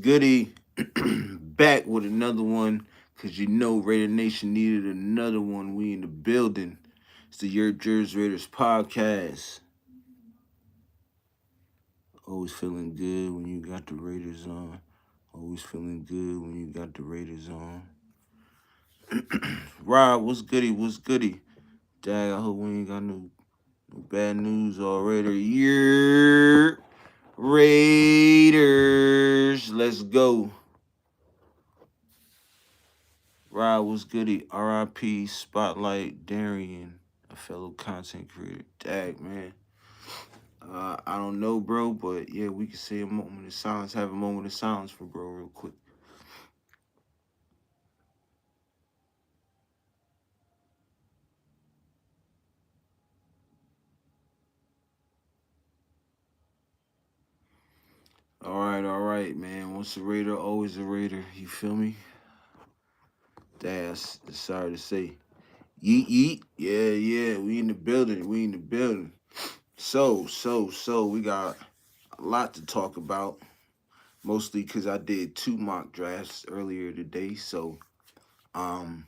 Goody back with another one because you know Raider Nation needed another one. We in the building. It's the TheYurpJerz Raiders podcast. Always feeling good when you got the Raiders on. Always feeling good when you got the Raiders on. Rob, what's goody? What's goody? Dag, I hope we ain't got no bad news already. Raiders. Let's go. Rod was goody. RIP Spotlight Darian, a fellow content creator. Dag, man. I don't know, bro, but yeah, we can say a moment of silence. Have a moment of silence for bro, real quick. All right, man. Once a Raider, always a Raider. You feel me? That's sorry to say. Yeet, yeet. Yeah, yeah. We in the building. We in the building. So, we got a lot to talk about. Mostly because I did two mock drafts earlier today. So, um,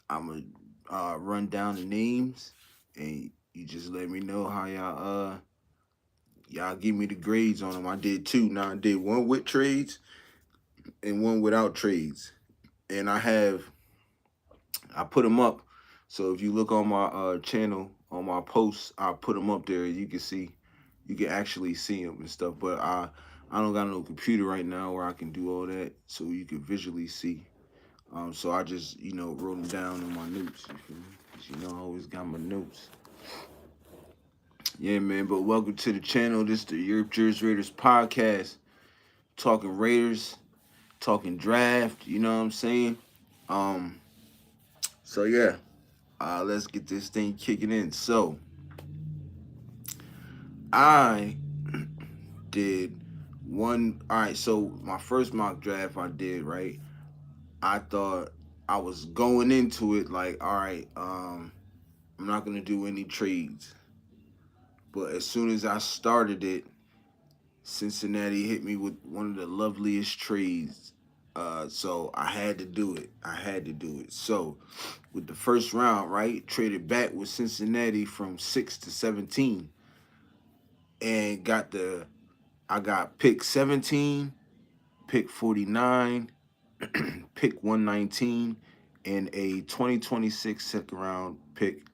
I'm gonna run down the names, and you just let me know how y'all give me the grades on them. I did two. Now I did one with trades and one without trades, and I put them up. So if you look on my channel on my posts, I put them up there. You can actually see them and stuff. But I don't got no computer right now where I can do all that, so you can visually see. So I just wrote them down in my notes. You feel me? 'Cause I always got my notes. Yeah, man. But welcome to the channel. This is the TheYurpJerz Raiders podcast. Talking Raiders, talking draft. You know what I'm saying? Um. So yeah, let's get this thing kicking in. So I did one. All right. So my first mock draft I did right. I thought I was going into it like, all right. I'm not gonna do any trades. But as soon as I started it, Cincinnati hit me with one of the loveliest trades. So I had to do it. I had to do it. So with the first round, right, traded back with Cincinnati from 6 to 17, and I got pick 17, pick 49, pick 119, and a 2026 second round pick.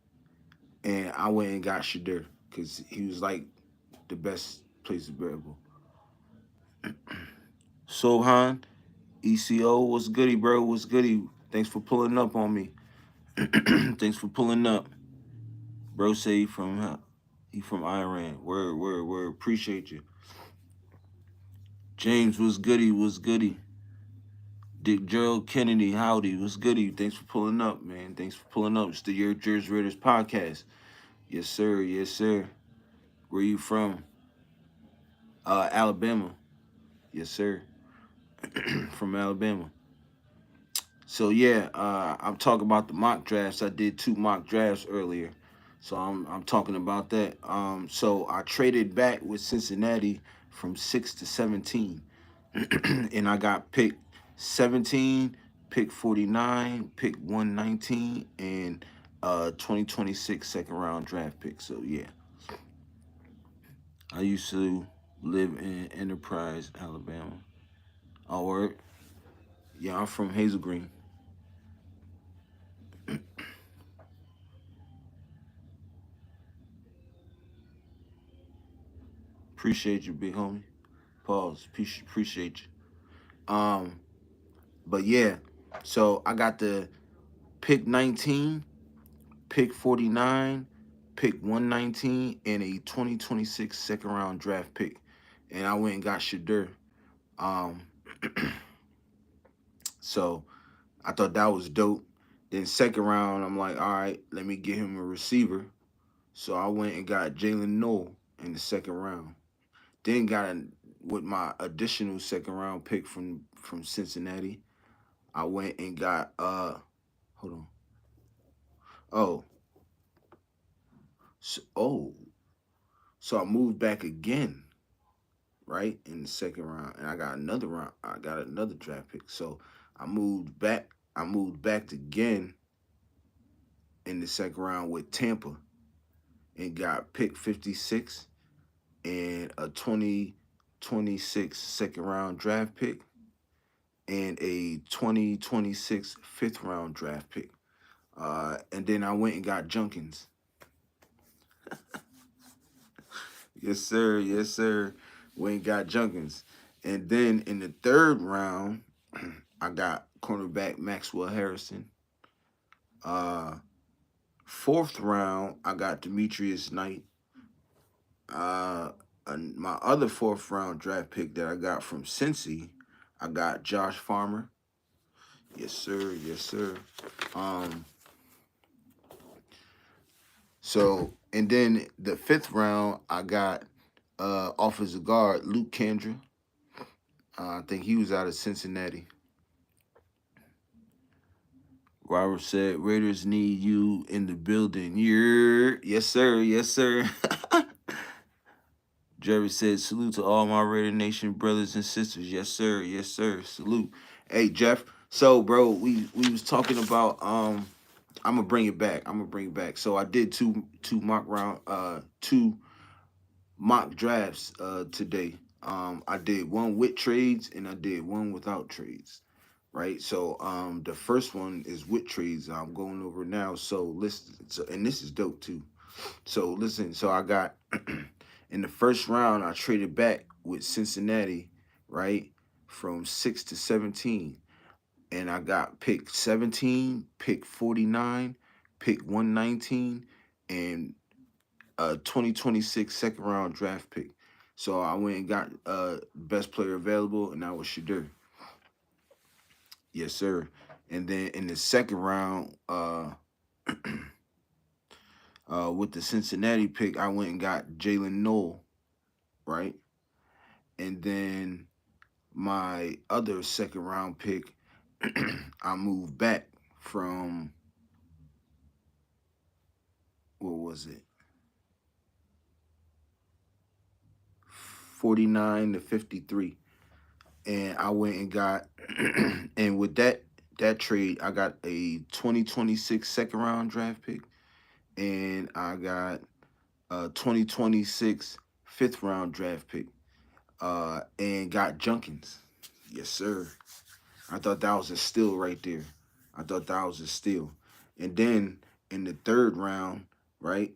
And I went and got Shadur because he was like the best place available. Sohan, ECO, what's goody, bro? What's goody? Thanks for pulling up on me. Thanks for pulling up. Bro say he from Iran. Word. Appreciate you. James was goody, was goody. Dick Gerald Kennedy, howdy, was goody. Thanks for pulling up, man. Thanks for pulling up. It's the TheYurpJerz Raiders podcast. Yes, sir. Yes, sir. Where you from? Alabama. Yes, sir. From Alabama. So yeah, I'm talking about the mock drafts. I did two mock drafts earlier, so I'm talking about that. So I traded back with Cincinnati from 6 to 17, and I got pick 17, pick 49, pick 119, and 2026 second round draft pick. So yeah, I used to live in Enterprise, Alabama. Oh, word. Yeah, I'm from Hazel Green. Appreciate you, big homie. Pause. Appreciate you. But yeah, so I got the pick 19, pick 49, pick 119, and a 2026 second round draft pick. And I went and got Shadur. Um, so I thought that was dope. Then second round, I'm like, all right, let me get him a receiver. So I went and got Jalen Noel in the second round. Then with my additional second round pick from Cincinnati. I went and got hold on. Oh, so I moved back again. right, in the second round, and I got another round. I got another draft pick. So I moved back. I moved back again in the second round with Tampa and got pick 56 and a 2026 second round draft pick and a 2026 fifth round draft pick. And then I went and got Junkins. Yes, sir. Yes, sir. Went and got Junkins. And then in the third round, I got cornerback Maxwell Harrison. Fourth round, I got Demetrius Knight. And my other fourth round draft pick that I got from Cincy, I got Josh Farmer. Yes, sir. Yes, sir. Um, so and then the fifth round, I got offensive guard Luke Kendra. I think he was out of Cincinnati. Robert said, Raiders need you in the building. Yeah. Yes, sir. Yes, sir. Jerry said, salute to all my Raider Nation brothers and sisters. Yes, sir. Yes, sir. Salute. Hey, Jeff. So, bro, we was talking about I'm gonna bring it back. I'm gonna bring it back. So I did two mock drafts today. I did one with trades and I did one without trades. Right. So the first one is with trades. I'm going over now. So listen, and this is dope too. So listen, so I got in the first round, I traded back with Cincinnati, right, from 6 to 17, and I got pick 17, pick 49, pick 119, and a 2026 second round draft pick. So I went and got best player available, and that was Shadur. Yes, sir. And then in the second round, with the Cincinnati pick, I went and got Jalen Noel, right? And then my other second round pick, I moved back from what was it, 49 to 53, and I went and got, and with that trade, I got a 2026 second round draft pick, and I got a 2026 fifth round draft pick, and got Junkins. Yes, sir. I thought that was a steal right there. I thought that was a steal. And then in the third round, right,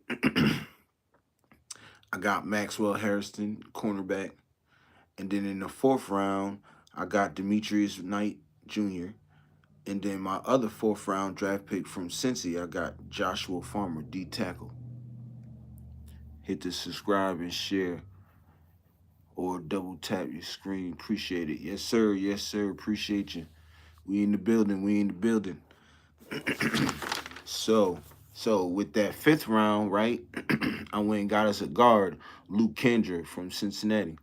I got Maxwell Harrison, cornerback. And then in the fourth round, I got Demetrius Knight Jr. And then my other fourth round draft pick from Cincy, I got Joshua Farmer, D tackle. Hit the subscribe and share or double tap your screen. Appreciate it. Yes, sir. Yes, sir. Appreciate you. We in the building. We in the building. So with that fifth round, right, I went and got us a guard, Luke Kendra from Cincinnati.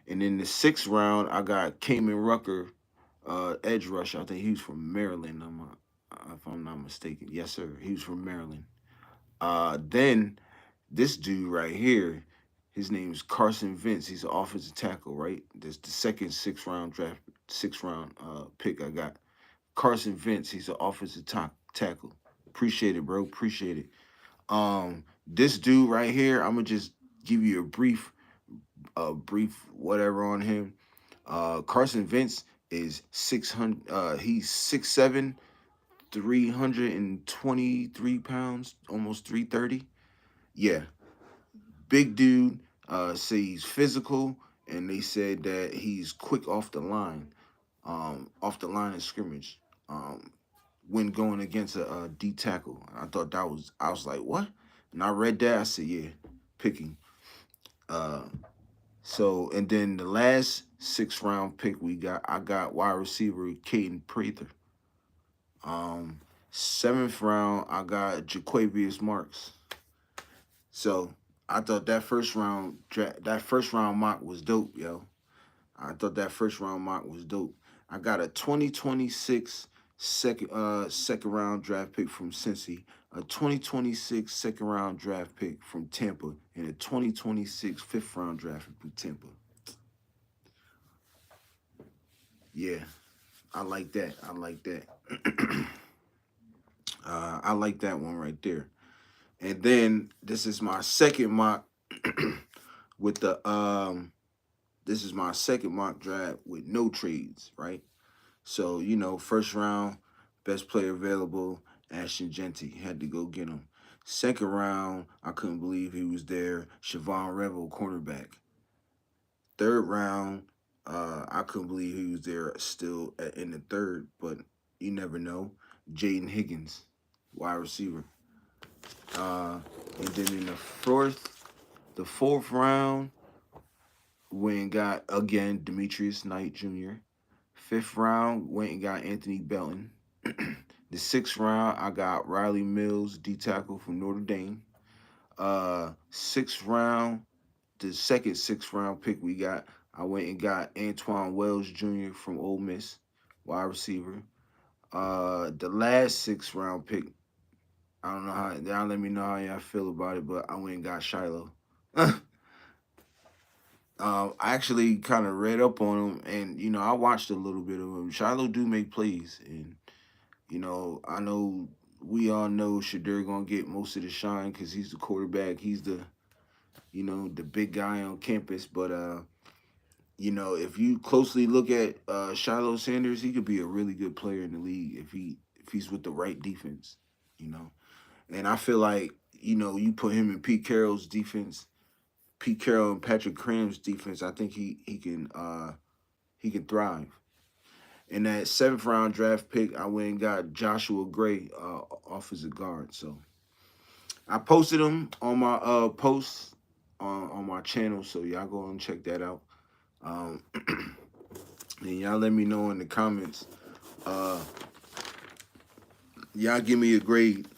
And in the sixth round, I got Kamen Rucker, edge rusher. I think he was from Maryland. If I'm not mistaken. Yes, sir. He was from Maryland. Then this dude right here, his name is Carson Wentz. He's an offensive tackle, right? That's the second sixth round pick I got. Carson Wentz. He's an offensive tackle. Appreciate it, bro. Appreciate it. This dude right here, I'm gonna just give you a brief whatever on him. Carson Wentz is 600. He's 6'7", 323 pounds, almost 330. Yeah, big dude. Say he's physical, and they said that he's quick off the line of scrimmage. When going against a D tackle. I thought I was like, what? And I read that. I said, yeah, picking. Uh, so, and then the last sixth round pick I got wide receiver Caden Prather. Seventh round, I got Jaquavius Marks. So I thought that first round mock was dope, yo. I thought that first round mock was dope. I got a 2026 second round draft pick from Cincy, a 2026 second round draft pick from Tampa, and a 2026 fifth round draft pick from Tampa. Yeah, I like that. I like that. I like that one right there. And then this is my second mock with the this is my second mock draft with no trades, right? So, first round, best player available, Ashton Genty. Had to go get him. Second round, I couldn't believe he was there. Siobhan Revel, cornerback. Third round, I couldn't believe he was there still in the third, but you never know. Jaden Higgins, wide receiver. Uh, and then in the fourth round, went and got again Demetrius Knight Jr. Fifth round, went and got Anthony Belton. The sixth round, I got Riley Mills, D tackle from Notre Dame. Sixth round, the second sixth round pick we got, I went and got Antoine Wells Jr. from Ole Miss, wide receiver. The last sixth round pick, I don't know how. Y'all let me know how y'all feel about it, but I went and got Shiloh. I actually kind of read up on him, and I watched a little bit of him. Shiloh do make plays, and I know we all know Shadur gonna get most of the shine because he's the quarterback. He's the big guy on campus. But if you closely look at Shiloh Sanders, he could be a really good player in the league if he's with the right defense. You know, and I feel like you put him in Pete Carroll's defense, Pete Carroll and Patrick Cram's defense. I think he can thrive. In that seventh round draft pick, I went and got Joshua Gray, offensive guard. So I posted him on my post on my channel, so y'all go and check that out. Um, and y'all let me know in the comments. Uh, y'all give me a grade.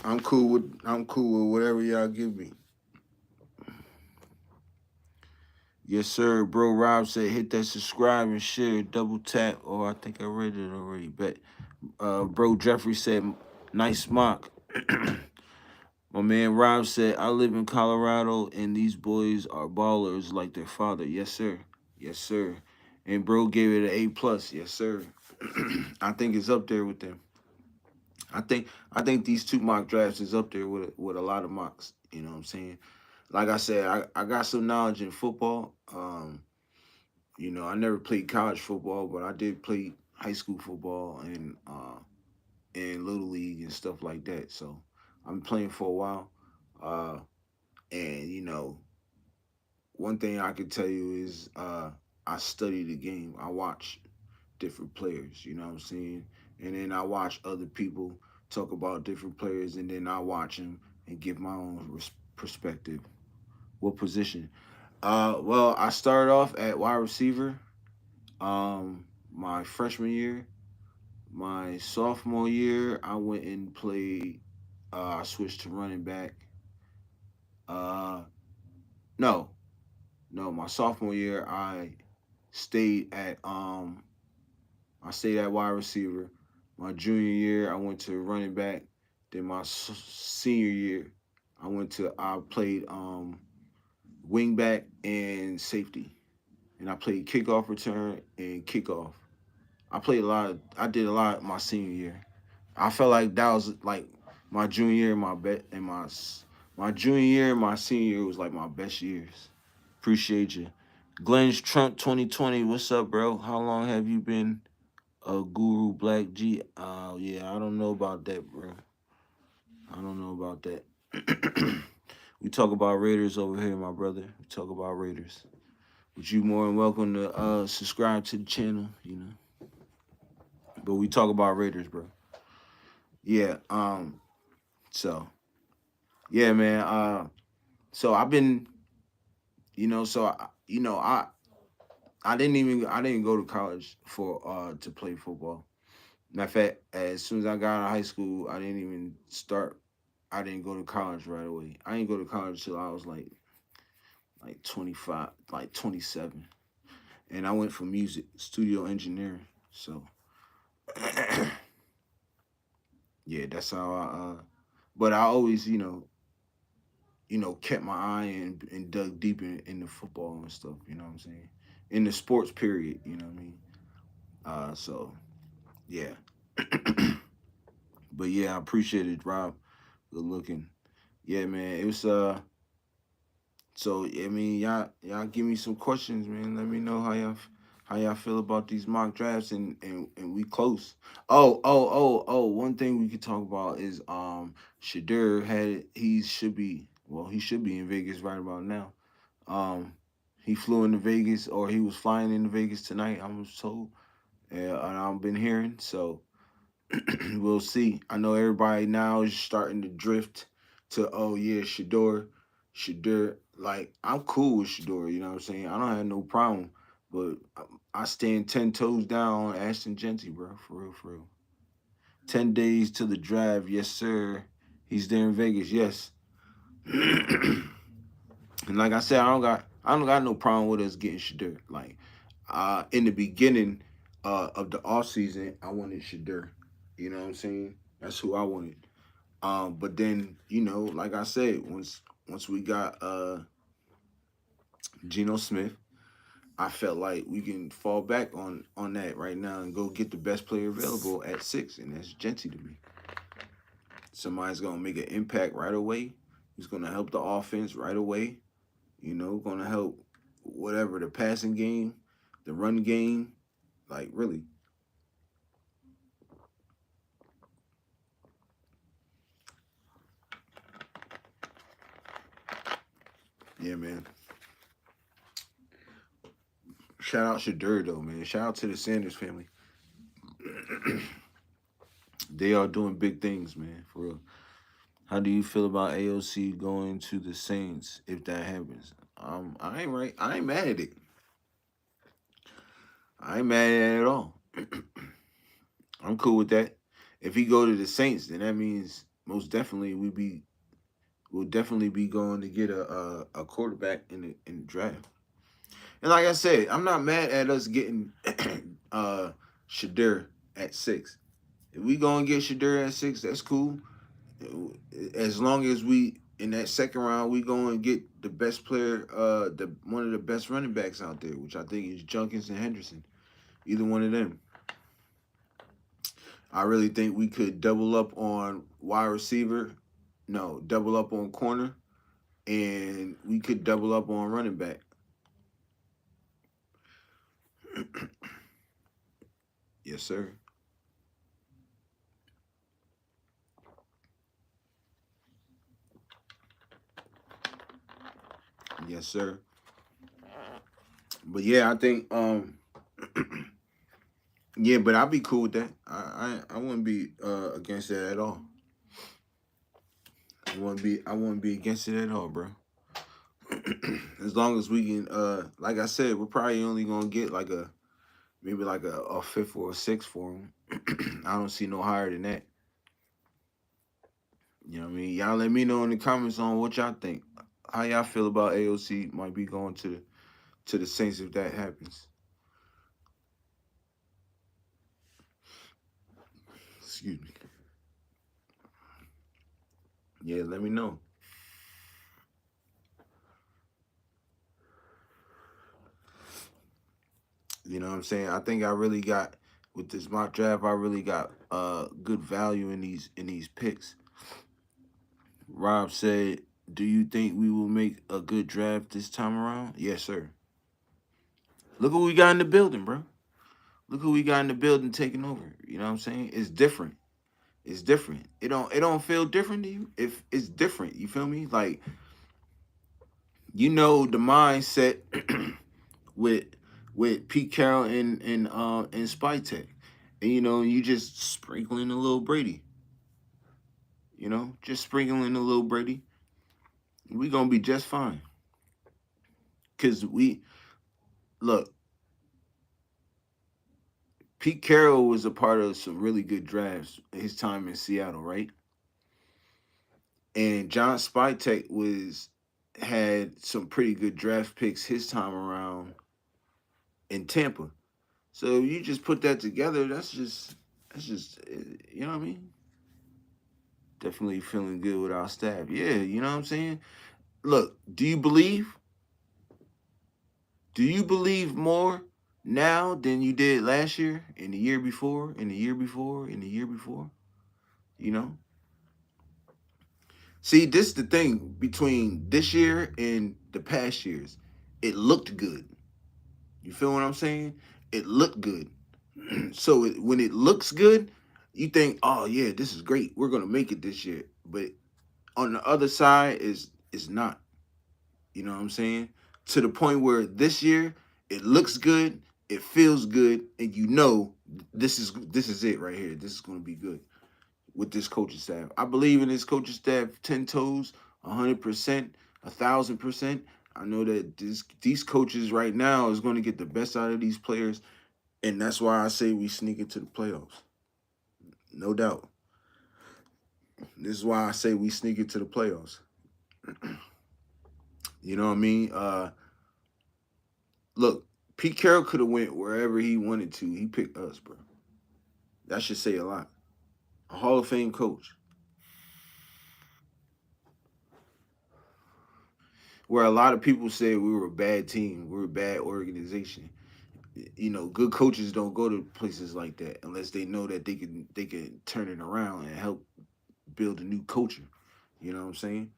I'm cool with whatever y'all give me. Yes, sir. Bro Rob said hit that subscribe and share, double tap. Oh, I think I read it already. But bro Jeffrey said nice mock. My man Rob said, I live in Colorado and these boys are ballers like their father. Yes, sir. Yes, sir. And bro gave it an A plus. Yes, sir. I think it's up there with them. I think these two mock drafts is up there with a lot of mocks. You know what I'm saying? Like I said, I got some knowledge in football. I never played college football, but I did play high school football and little league and stuff like that. So I'm playing for a while. Uh, and one thing I can tell you is I study the game. I watch different players, you know what I'm saying? And then I watch other people talk about different players, and then I watch them and give my own perspective. What position? Well, I started off at wide receiver my freshman year. My sophomore year, I went and played. I switched to running back. Uh, no, no, my sophomore year, stayed at I stayed at wide receiver. My junior year, I went to running back. Then my senior year, I played wing back and safety, and I played kickoff return and kickoff. I did a lot my senior year. I felt like that was like my junior year, my bet, and my junior year, and my senior year was like my best years. Appreciate you. Glenn's Trump 2020. What's up, bro? How long have you been Guru Black G? Yeah, I don't know about that, bro. I don't know about that. We talk about Raiders over here, my brother. We talk about Raiders. But you more than welcome to subscribe to the channel, But we talk about Raiders, bro. Yeah. So yeah, man. So I've been, so I didn't go to college for to play football. Matter of fact, as soon as I got out of high school, I didn't even start. I didn't go to college right away. I didn't go to college till I was like 25, like 27, and I went for music, studio engineering. So yeah, that's how I. But I always, kept my eye and dug deep into football and stuff. You know what I'm saying? in the sports period. You know what I mean? So yeah, but yeah, I appreciate it, Rob. Good looking. Yeah, man. It was So I mean, y'all give me some questions, man. Let me know how y'all feel about these mock drafts, and we close. Oh. One thing we could talk about is Shadur he should be in Vegas right about now. Um, he flew into Vegas, or he was flying into Vegas tonight. I was told, and I've been hearing. So we'll see. I know everybody now is starting to drift to, oh yeah, Shador. Like, I'm cool with Shador. You know what I'm saying? I don't have no problem, but I stand 10 toes down on Ashton Genty, bro. For real, for real. 10 days to the drive, yes sir. He's there in Vegas, yes. And like I said, I don't got no problem with us getting Shador. Like, in the beginning of the off season, I wanted Shador. You know what I'm saying? That's who I wanted. But then, like I said, once we got Geno Smith, I felt like we can fall back on that right now and go get the best player available at 6, and that's Genty to me. Somebody's gonna make an impact right away. He's gonna help the offense right away. Gonna help whatever, the passing game, the run game, like really. Yeah, man. Shout out Shadur though, man. Shout out to the Sanders family. They are doing big things, man, for real. How do you feel about AOC going to the Saints if that happens? I ain't right. I ain't mad at it. I ain't mad at it at all. I'm cool with that. If he go to the Saints, then that means most definitely we'll definitely be going to get a quarterback in the draft. And like I said, I'm not mad at us getting Shadur at 6. If we go and get Shadur at 6, that's cool. As long as we in that second round we go and get the best player, the one of the best running backs out there, which I think is Junkins and Henderson. Either one of them. I really think we could double up on wide receiver. No, double up on corner, and we could double up on running back. Yes, sir. Yes, sir. But yeah, I think yeah, but I'd be cool with that. I wouldn't be against that at all. I wouldn't be against it at all, bro. As long as we can, like I said, we're probably only gonna get like maybe like a fifth or a sixth for him. I don't see no higher than that. You know what I mean? Y'all let me know in the comments on what y'all think. How y'all feel about AOC might be going to the Saints if that happens. Excuse me. Yeah, let me know. You know what I'm saying? I think I really got with this mock draft. I really got good value in these picks. Rob said, "Do you think we will make a good draft this time around?" Yes, sir. Look who we got in the building, bro. Look who we got in the building taking over. You know what I'm saying? It's different. It's different. It don't feel different to you. If it's different, you feel me? Like, the mindset with Pete Carroll and Spy Tech. And you just sprinkling a little Brady. Just sprinkling a little Brady. We gonna be just fine. Cause we look, Pete Carroll was a part of some really good drafts his time in Seattle, right? And John Spytek had some pretty good draft picks his time around in Tampa. So you just put that together, that's just you know what I mean? Definitely feeling good with our staff. Yeah, you know what I'm saying? Look, do you believe? Do you believe more now than you did last year, and the year before, and the year before, and the year before? You know? See, this is the thing between this year and the past years. It looked good. You feel what I'm saying? It looked good. So when it looks good, you think, oh yeah, this is great. We're gonna make it this year. But on the other side is not. You know what I'm saying? To the point where this year it looks good, it feels good, and you know this is it right here. This is gonna be good with this coaching staff. I believe in this coaching staff 10 toes, 100%, 1,000%. I know that these coaches right now is going to get the best out of these players, and that's why I say we sneak into the playoffs. No doubt. This is why I say we sneak into the playoffs. You know what I mean? Look, Pete Carroll could have went wherever he wanted to. He picked us, bro. That should say a lot. A Hall of Fame coach. Where a lot of people say we were a bad team, we were a bad organization. You know, good coaches don't go to places like that unless they know that they can turn it around and help build a new culture. You know what I'm saying?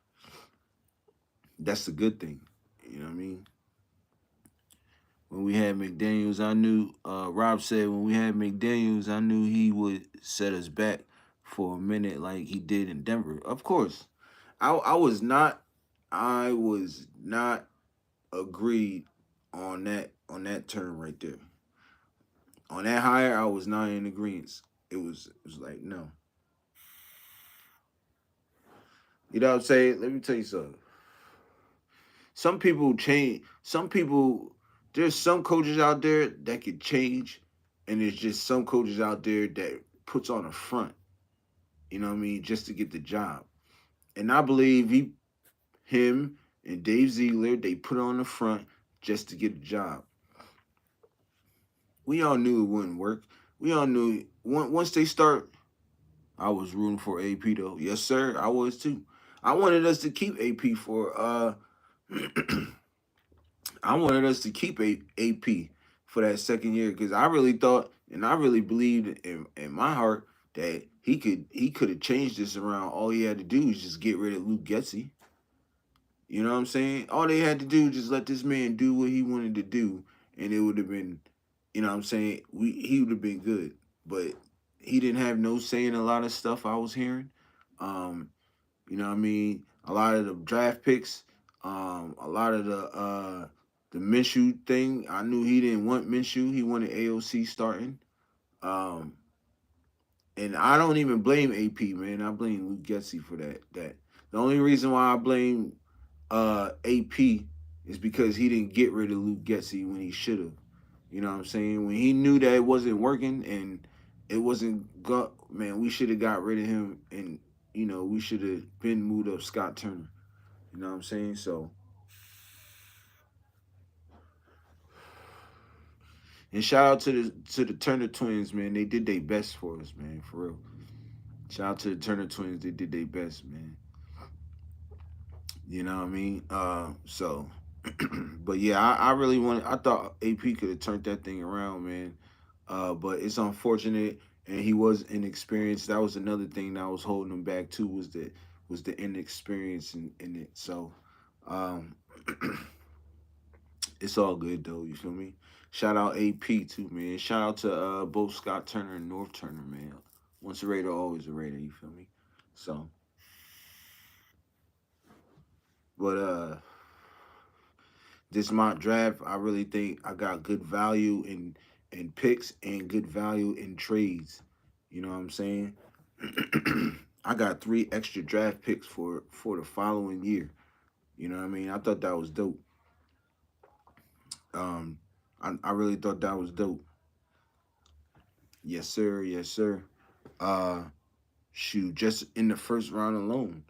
That's the good thing. You know what I mean? When we had McDaniels, I knew Rob said when we had McDaniels, I knew he would set us back for a minute like he did in Denver. Of course. I was not agreed on that term right there. On that hire, I was not in agreement. It was like no. You know what I'm saying? Let me tell you something. Some people change. Some people. There's some coaches out there that could change, and there's just some coaches out there that puts on a front. You know what I mean? Just to get the job. And I believe him, and Dave Ziegler, they put on the front just to get a job. We all knew it wouldn't work. We all knew once they start. I was rooting for AP though. Yes, sir. I was too. I wanted us to keep AP for I wanted us to keep AP for that second year because I really thought and I really believed in my heart that he could have changed this around. All he had to do was just get rid of Luke Getzey. You know what I'm saying? All they had to do was just let this man do what he wanted to do, and it would have been, you know what I'm saying? He would have been good. But he didn't have no say in a lot of stuff I was hearing. Um, you know what I mean? A lot of the draft picks, a lot of the Minshew thing. I knew he didn't want Minshew. He wanted AOC starting. Um, and I don't even blame AP, man. I blame Luke Getzey for that. The only reason why I blame AP is because he didn't get rid of Luke Getzey when he should have. You know what I'm saying? When he knew that it wasn't working and it wasn't man, we should have got rid of him and we should have been moved up Scott Turner. You know what I'm saying? So and shout out to the Turner twins, man. They did their best for us, man, for real. Shout out to the Turner twins. They did their best, man. You know what I mean? So but yeah, I really wanted. I thought AP could have turned that thing around, man. But it's unfortunate, and he was inexperienced. That was another thing that was holding him back too. Was the inexperience in it. So, um, it's all good though. You feel me? Shout out AP too, man. Shout out to both Scott Turner and North Turner, man. Once a Raider, always a Raider. You feel me? So, but this mock draft, I really think I got good value in picks and good value in trades. You know what I'm saying? I got 3 extra draft picks for the following year. You know what I mean? I thought that was dope. Um, I really thought that was dope. Yes, sir. Yes, sir. Uh, Shoot, just in the first round alone.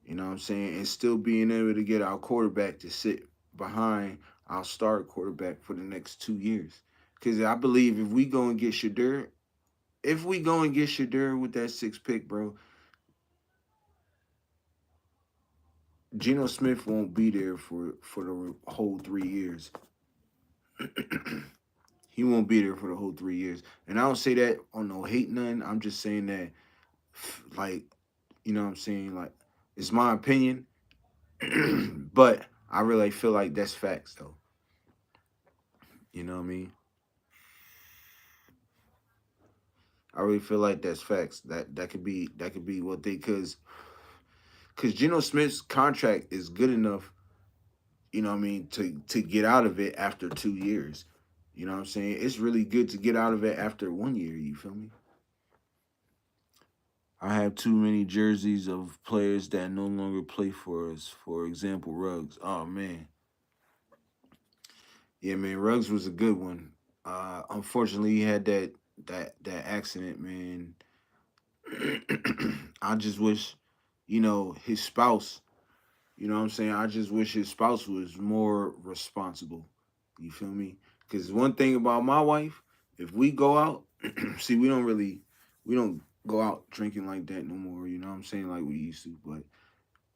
You know what I'm saying? And still being able to get our quarterback to sit behind our start quarterback for the next 2 years. Because I believe if we go and get Shadur with that 6th pick, bro, Geno Smith won't be there for the whole 3 years. He won't be there for the whole 3 years. And I don't say that on no hate none. I'm just saying that, like, you know what I'm saying? Like, it's my opinion, but I really feel like that's facts, though. You know what I mean? I really feel like that's facts. That could be what they because Geno Smith's contract is good enough. You know what I mean, to get out of it after 2 years. You know what I'm saying? It's really good to get out of it after 1 year. You feel me? I have too many jerseys of players that no longer play for us. For example, Ruggs. Oh man, yeah, man, Ruggs was a good one. Unfortunately, he had that accident, man. I just wish, his spouse. You know what I'm saying? I just wish his spouse was more responsible. You feel me? Because one thing about my wife, if we go out, see, we don't go out drinking like that no more. You know what I'm saying? Like we used to. But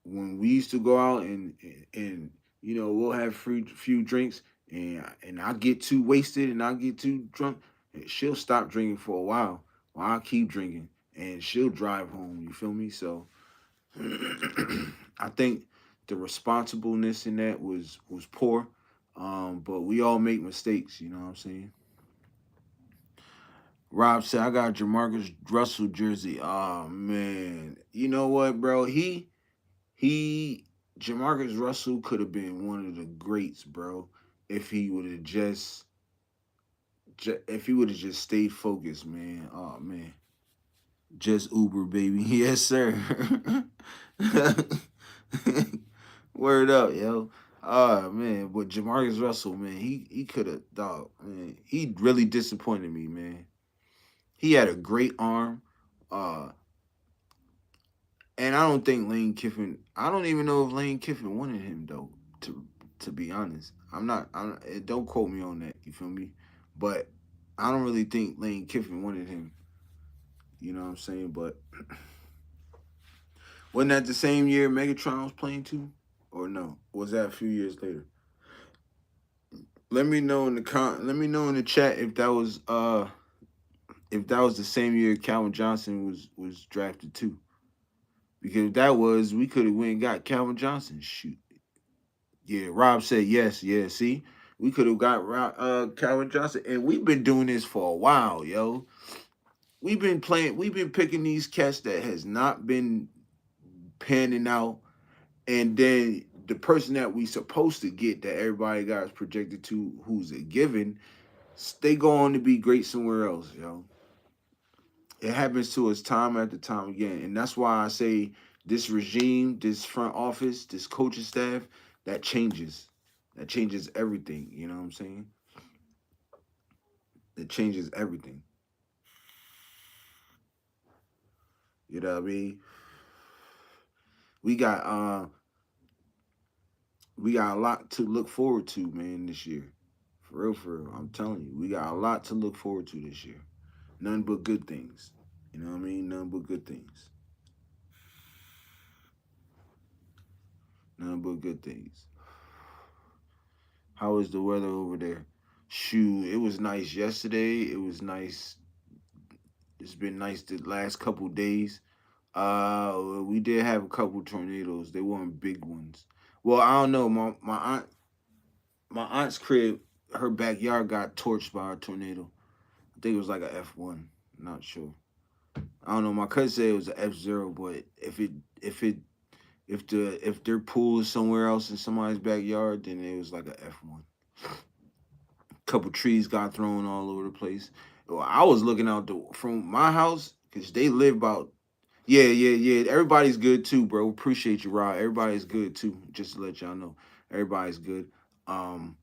when we used to go out and we'll have few drinks and I get too wasted and I get too drunk, and she'll stop drinking for a while I keep drinking and she'll drive home. You feel me? So I think the responsibleness in that was poor. But we all make mistakes, you know what I'm saying? Rob said I got a Jamarcus Russell jersey. Oh man. You know what, bro? He Jamarcus Russell could have been one of the greats, bro, if he would have if he would have just stayed focused, man. Oh man. Just Uber, baby. Yes, sir. Word up, yo. Oh man, but Jamarcus Russell, man, he could have dog, man. He really disappointed me, man. He had a great arm. Uh and I don't think Lane Kiffin I don't even know if Lane Kiffin wanted him though, to be honest. Don't quote me on that, you feel me? But I don't really think Lane Kiffin wanted him, you know what I'm saying? But wasn't that the same year Megatron was playing too? Or no? Was that a few years later? Let me know in the chat if that was the same year Calvin Johnson was drafted too. Because if that was, we could have went and got Calvin Johnson. Shoot. Yeah, Rob said yes. Yeah, see? We could have got Calvin Johnson. And we've been doing this for a while, yo. We've been picking these cats that has not been panning out. And then the person that we supposed to get that everybody got is projected to who's a given, they go on to be great somewhere else, yo. It happens to us time after time again. And that's why I say this regime, this front office, this coaching staff, that changes. That changes everything. You know what I'm saying? It changes everything. You know what I mean? We got uh we got a lot to look forward to, man, this year. For real. I'm telling you, we got a lot to look forward to this year. None but good things. You know what I mean? None but good things. None but good things. How is the weather over there? Shoot, it was nice yesterday. It was nice. It's been nice the last couple days. We did have a couple tornadoes. They weren't big ones. Well, I don't know. My aunt's crib, her backyard got torched by a tornado. I think it was like a F1. Not sure. I don't know. My cousin said it was an F0, but if their pool is somewhere else in somebody's backyard, then it was like a F1. Couple trees got thrown all over the place. Well, I was looking out from my house because they live about. Yeah. Everybody's good too, bro. Appreciate you, Rod. Everybody's good too. Just to let y'all know, everybody's good. Um,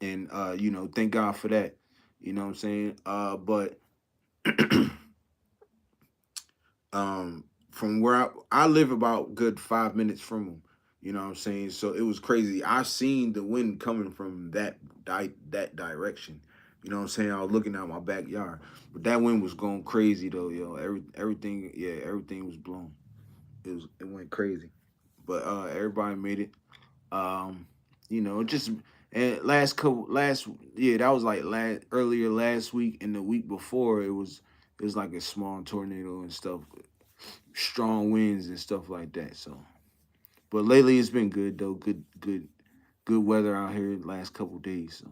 and thank God for that. You know what I'm saying? But from where I live about good 5 minutes from them. You know what I'm saying? So it was crazy. I seen the wind coming from that direction. You know what I'm saying? I was looking out my backyard, but that wind was going crazy though, yo. Everything was blown. It went crazy, but everybody made it. Um, just And yeah, that was like earlier last week, and the week before it was like a small tornado and stuff, strong winds and stuff like that. So, but lately it's been good though. Good weather out here the last couple days. So,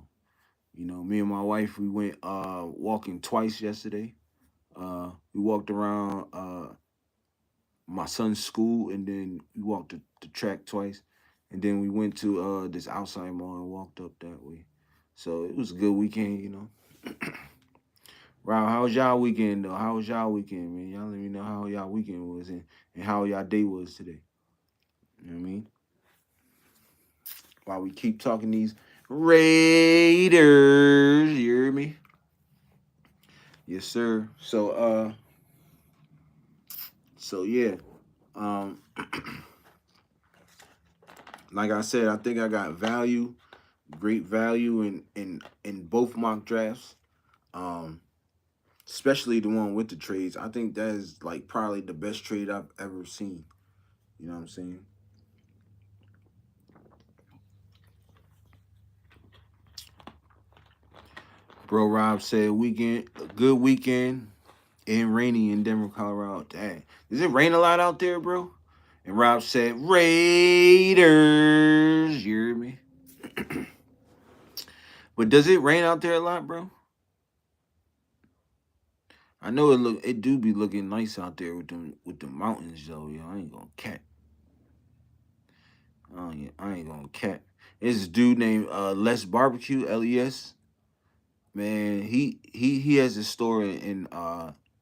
me and my wife we went walking twice yesterday. We walked around my son's school, and then we walked the track twice, and then we went to this outside mall and walked up that way. So it was a good weekend. Rob, how was y'all weekend though? How was y'all weekend, man? Y'all let me know how y'all weekend was and how y'all day was today. You know what I mean? While we keep talking these Raiders, you hear me? Yes, sir. So yeah. Um, like I said, I think I got great value in both mock drafts. Um, especially the one with the trades. I think that is like probably the best trade I've ever seen. You know what I'm saying? Bro Rob said weekend, a good weekend and rainy in Denver, Colorado. Dang. Does it rain a lot out there, bro? And Rob said, Raiders. You hear me? But does it rain out there a lot, bro? I know it do be looking nice out there with the mountains though, yo. I ain't gonna cap. I ain't gonna cap. There's this dude named Les Barbecue, LES. Man, he has a store in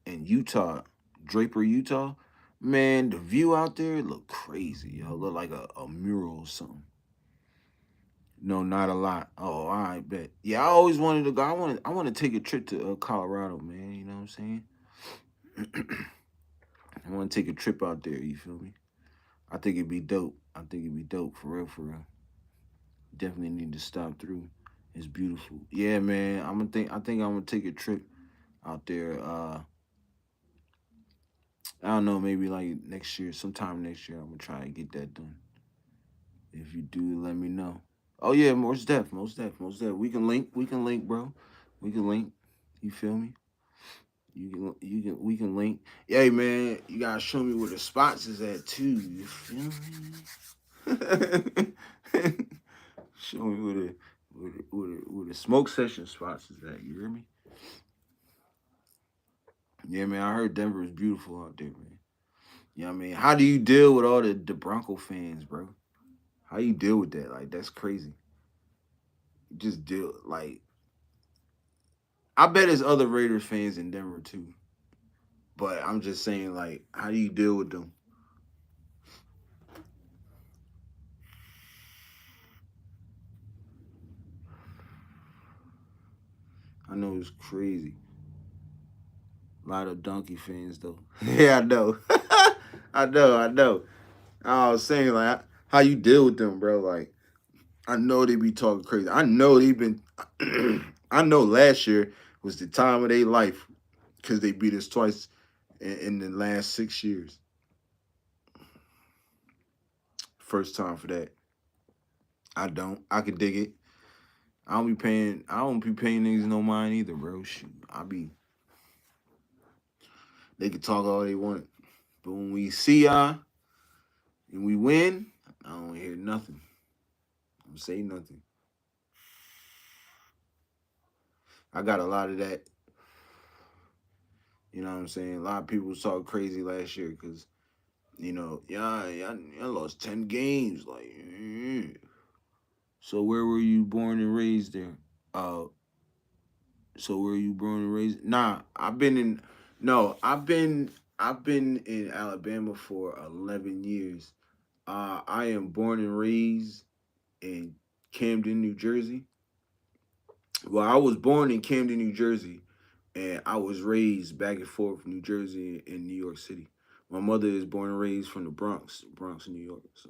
Utah, Draper, Utah. Man, the view out there look crazy, yo. Look like a mural or something. No, not a lot. Oh, I bet. Yeah, I always wanted to go. I want to take a trip to Colorado, man. You know what I'm saying? I want to take a trip out there. You feel me? I think it'd be dope. I think it'd be dope for real, for real. Definitely need to stop through. It's beautiful. Yeah, man. I think I'm gonna take a trip out there. I don't know, maybe like next year, sometime next year. I'm gonna try and get that done. If you do, let me know. Oh yeah, most def. We can link. We can link, bro. We can link. You feel me? We can link. Hey man, you gotta show me where the spots is at too. You feel me? Show me where the smoke session spots is at. You hear me? Yeah, man. I heard Denver is beautiful out there, man. You know what I mean? How do you deal with all the Bronco fans, bro? How you deal with that? Like that's crazy. You just deal like I bet there's other Raiders fans in Denver too. But I'm just saying, like, how do you deal with them? I know it's crazy. A lot of donkey fans though. Yeah, I know. I know. I was saying like how you deal with them, bro. Like I know they be talking crazy. I know they've been. I know last year was the time of their life because they beat us twice in the last 6 years. First time for that. I don't. I could dig it. I don't be paying. I don't be paying niggas no mind either, bro. Shoot, I be. They can talk all they want, but when we see y'all and we win, I don't hear nothing. I don't say nothing. I got a lot of that. You know what I'm saying? A lot of people was talking crazy last year because y'all lost 10 games. Like, so where were you born and raised there? Uh, so where you born and raised? Nah, I've been in. No, I've been in Alabama for 11 years. I am born and raised in Camden, New Jersey. Well, I was born in Camden, New Jersey, and I was raised back and forth from New Jersey and New York City. My mother is born and raised from the Bronx, New York. So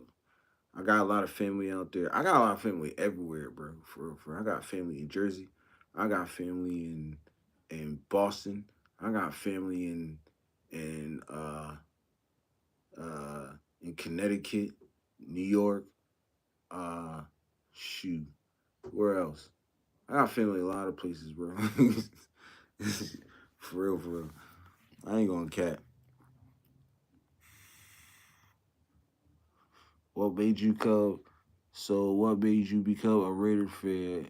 I got a lot of family out there. I got a lot of family everywhere, bro. For real, for real. I got family in Jersey. I got family in Boston. I got family in uh in Connecticut, New York. Uh, shoot. Where else? I got family a lot of places, bro. For real, for real. I ain't gonna cap. What made you come? So, what made you become a Raider fan,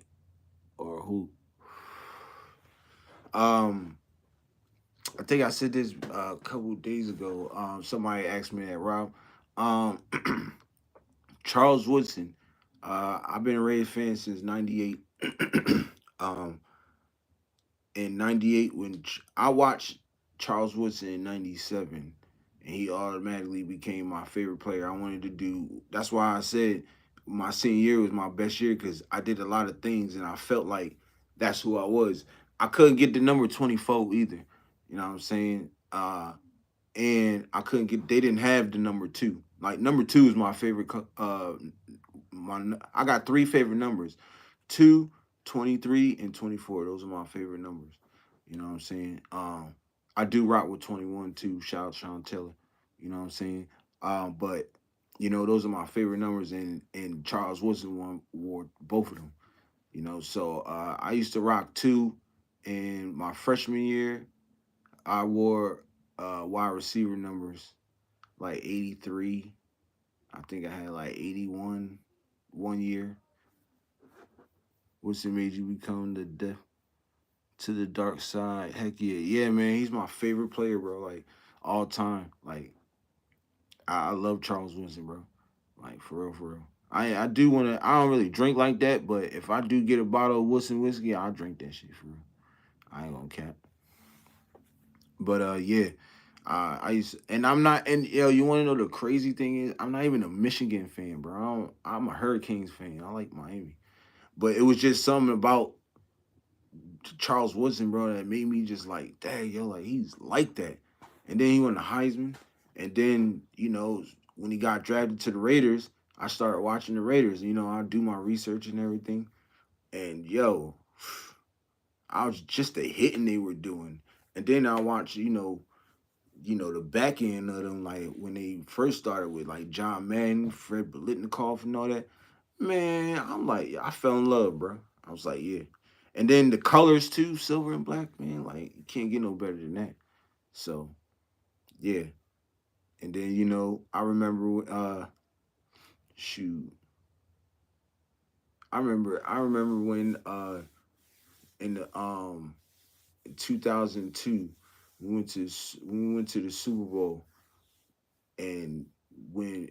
or who? Um, I think I said this a couple days ago. Somebody asked me that, Rob. Um, Charles Woodson. I've been a Raider fan since '98. um, in '98, when I watched Charles Woodson in '97, and he automatically became my favorite player. I wanted to do. That's why I said my senior year was my best year because I did a lot of things, and I felt like that's who I was. I couldn't get the number 24 either. You know what I'm saying? And I couldn't get. They didn't have the number two. Like number two is my favorite. I got three favorite numbers: 2, 23, and 24. Those are my favorite numbers. You know what I'm saying? I do rock with 21 too. Shout out Sean Taylor. You know what I'm saying? But those are my favorite numbers, and Charles Woodson wore both of them. So I used to rock two in my freshman year. I wore wide receiver numbers like 83. I think I had like 81 one year. What's it made you become the death to the dark side? Heck yeah, yeah, man. He's my favorite player, bro. Like all time. Like I love Charles Winston, bro. Like for real, for real. I do want to. I don't really drink like that, but if I do get a bottle of Wilson whiskey, I'll drink that shit for real. I ain't gonna cap. But yeah. I used and I'm not and you want to know the crazy thing is I'm not even a Michigan fan, bro. I'm a Hurricanes fan. I like Miami, but it was just something about Charles Woodson, bro, that made me just like, dang, yo, like he's like that. And then he won the Heisman, and then when he got drafted to the Raiders, I started watching the Raiders. I do my research and everything, and yo, I was just the hitting they were doing, and then I watched, the back end of them, like when they first started with like John Madden, Fred Biletnikoff, and all that. Man, I'm like, I fell in love, bro. I was like, yeah. And then the colors too, silver and black, man. Like, you can't get no better than that. So, yeah. And then I remember, shoot, I remember when in the 2002 we went to the Super Bowl, and when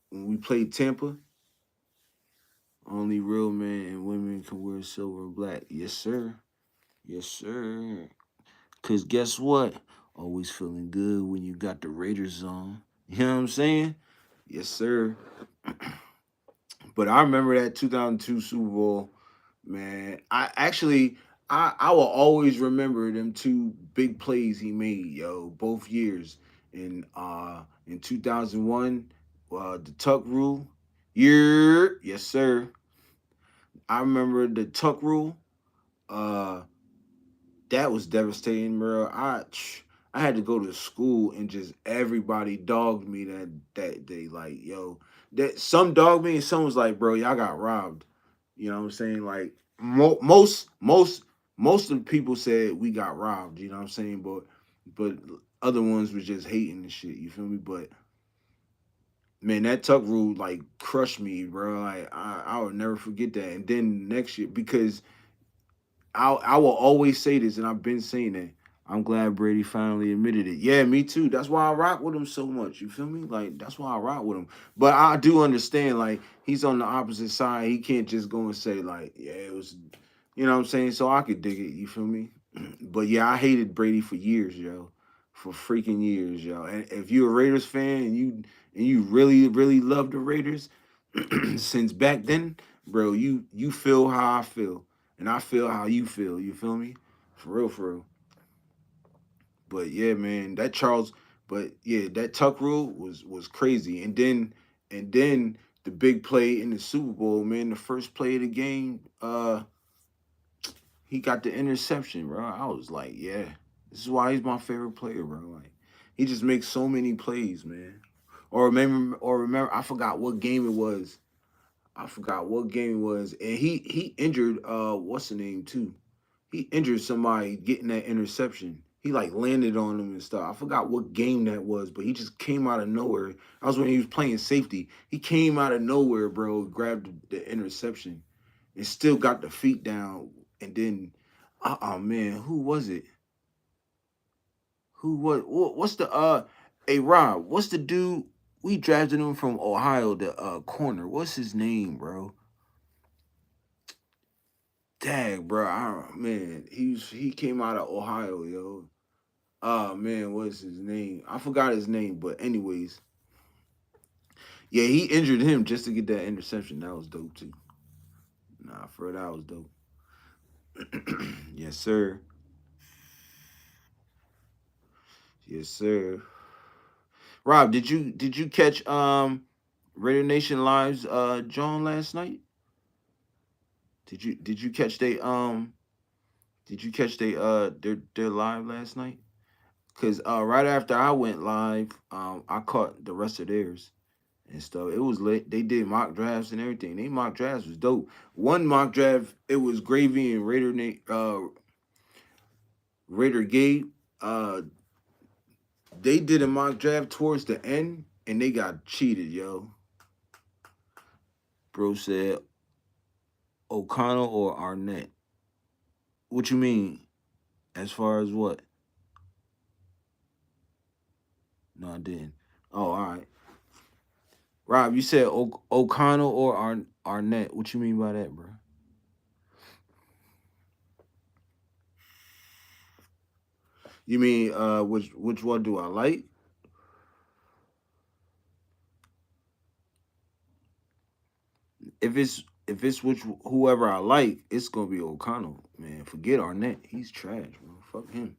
when we played Tampa, only real men and women can wear silver and black. Yes, sir. Yes, sir. Cause guess what? Always feeling good when you got the Raiders on. You know what I'm saying? Yes, sir. But I remember that 2002 Super Bowl, man. I will always remember them two big plays he made, yo, both years. In 2001, the tuck rule. Yeah, yes, sir. I remember the tuck rule. Uh that was devastating, bro. I had to go to school and just everybody dogged me that day. Like, yo, that some dogged me and some was like, bro, y'all got robbed. You know what I'm saying? Like most of the people said we got robbed. You know what I'm saying? But other ones was just hating and shit. You feel me? But man, that tuck rule like crushed me, bro. Like I would never forget that. And then next year because I will always say this, and I've been saying that. I'm glad Brady finally admitted it. Yeah, me too. That's why I rock with him so much. You feel me? Like that's why I rock with him. But I do understand, like he's on the opposite side. He can't just go and say like, yeah, it was. You know what I'm saying? So I could dig it. You feel me? But yeah, I hated Brady for years, yo, for freaking years, yo. And if you're a Raiders fan and you really really love the Raiders since back then, bro, you feel how I feel and I feel how you feel. You feel me? For real, for real. But yeah, man, that Charles. But yeah, that Tuck rule was crazy. And then the big play in the Super Bowl, man, the first play of the game, he got the interception, bro. I was like, yeah, this is why he's my favorite player, bro. Like he just makes so many plays, man. Or remember, I forgot what game it was. I forgot what game it was, and he injured what's the name too. He injured somebody getting that interception. He like landed on him and stuff. I forgot what game that was, but he just came out of nowhere. That was when he was playing safety. He came out of nowhere, bro, grabbed the interception and still got the feet down. And then, oh man, who was it? Who was what's the hey Rob, what's the dude we drafted him from Ohio, the corner. What's his name, bro? Dang, bro. Man, he came out of Ohio, yo. Oh man, what's his name? I forgot his name, but anyways, yeah, he injured him just to get that interception. That was dope too. Nah, for that was dope. Yes, sir. Yes, sir. Rob, did you catch Raider Nation Live's John last night? Did you catch they their live last night? Cause right after I went live, I caught the rest of theirs and stuff. It was lit. They did mock drafts and everything. They mock drafts was dope. One mock draft, it was Gravy and Raider Gabe. They did a mock draft towards the end and they got cheated, yo. Bro said O'Connell or Arnett. What you mean? As far as what? No, I didn't. Oh, all right. Rob, you said O'Connell or Arnett. What you mean by that, bro? You mean which one do I like? If it's which whoever I like, it's gonna be O'Connell, man. Forget Arnett. He's trash, bro. Fuck him.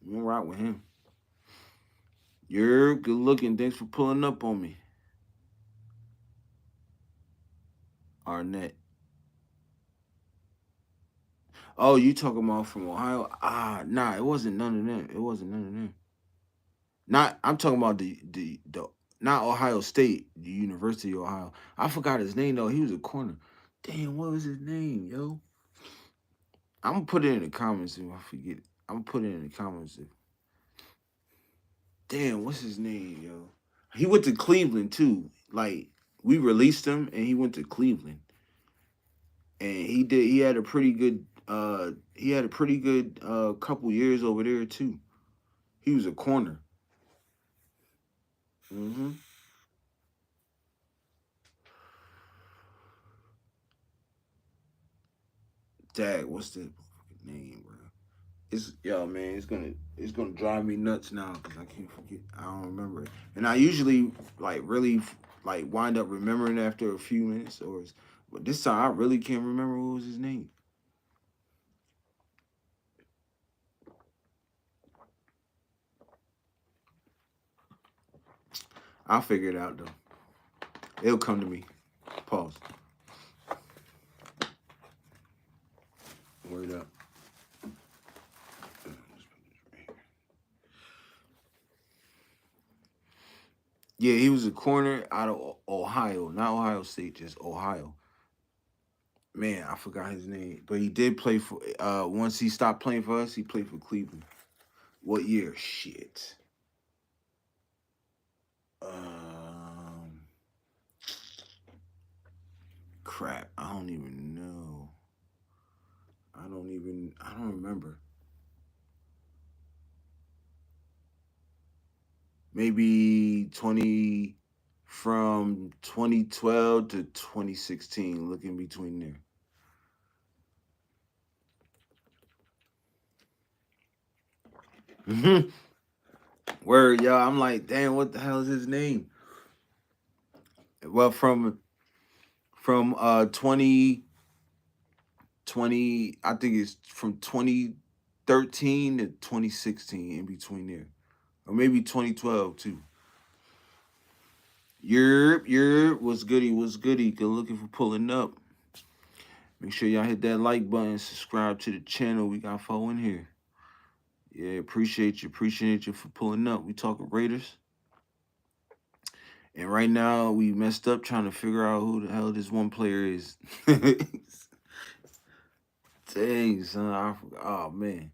You don't rock with him. You're good looking. Thanks for pulling up on me. Arnett. Oh, you talking about from Ohio? Ah, nah, it wasn't none of them. It wasn't none of them. Not I'm talking about the not Ohio State, the University of Ohio. I forgot his name though. He was a corner. Damn, what was his name, yo? I'm gonna put it in the comments if I forget it. I'm gonna put it in the comments. Damn, what's his name, yo? He went to Cleveland too. Like we released him and he went to Cleveland. And he had a pretty good couple years over there too. He was a corner. Mm-hmm. Dag, what's the name, bro? It's yo man, it's gonna drive me nuts now because I can't forget. I don't remember it, and I usually like really like wind up remembering after a few minutes, but this time I really can't remember what was his name. I'll figure it out though. It'll come to me. Pause. Word up. Yeah, he was a corner out of Ohio, not Ohio State, just Ohio. Man, I forgot his name, but he did play for. Once he stopped playing for us, he played for Cleveland. What year? Shit. Um, crap. I don't even know. I don't even. I don't remember. Maybe 2012 to 2016. Looking between there. Word, y'all. I'm like, damn, what the hell is his name? Well, from 2020, I think it's from 2013 to 2016 in between there. Or maybe 2012 too. Was goody, was goody. Good looking for pulling up. Make sure y'all hit that like button, subscribe to the channel. We got four in here. Yeah, appreciate you for pulling up. We talking Raiders. And right now we messed up trying to figure out who the hell this one player is. Dang, son, I forgot. Oh man,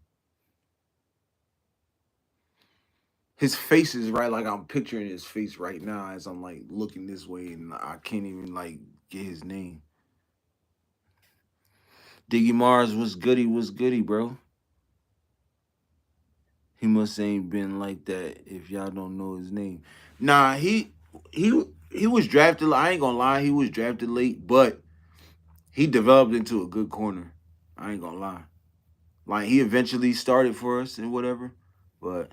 his face is right. Like I'm picturing his face right now as I'm like looking this way, and I can't even like get his name. Diggy Mars was goody, bro. He must ain't been like that if y'all don't know his name. Nah, he was drafted. I ain't gonna lie, he was drafted late, but he developed into a good corner. I ain't gonna lie. Like he eventually started for us and whatever, but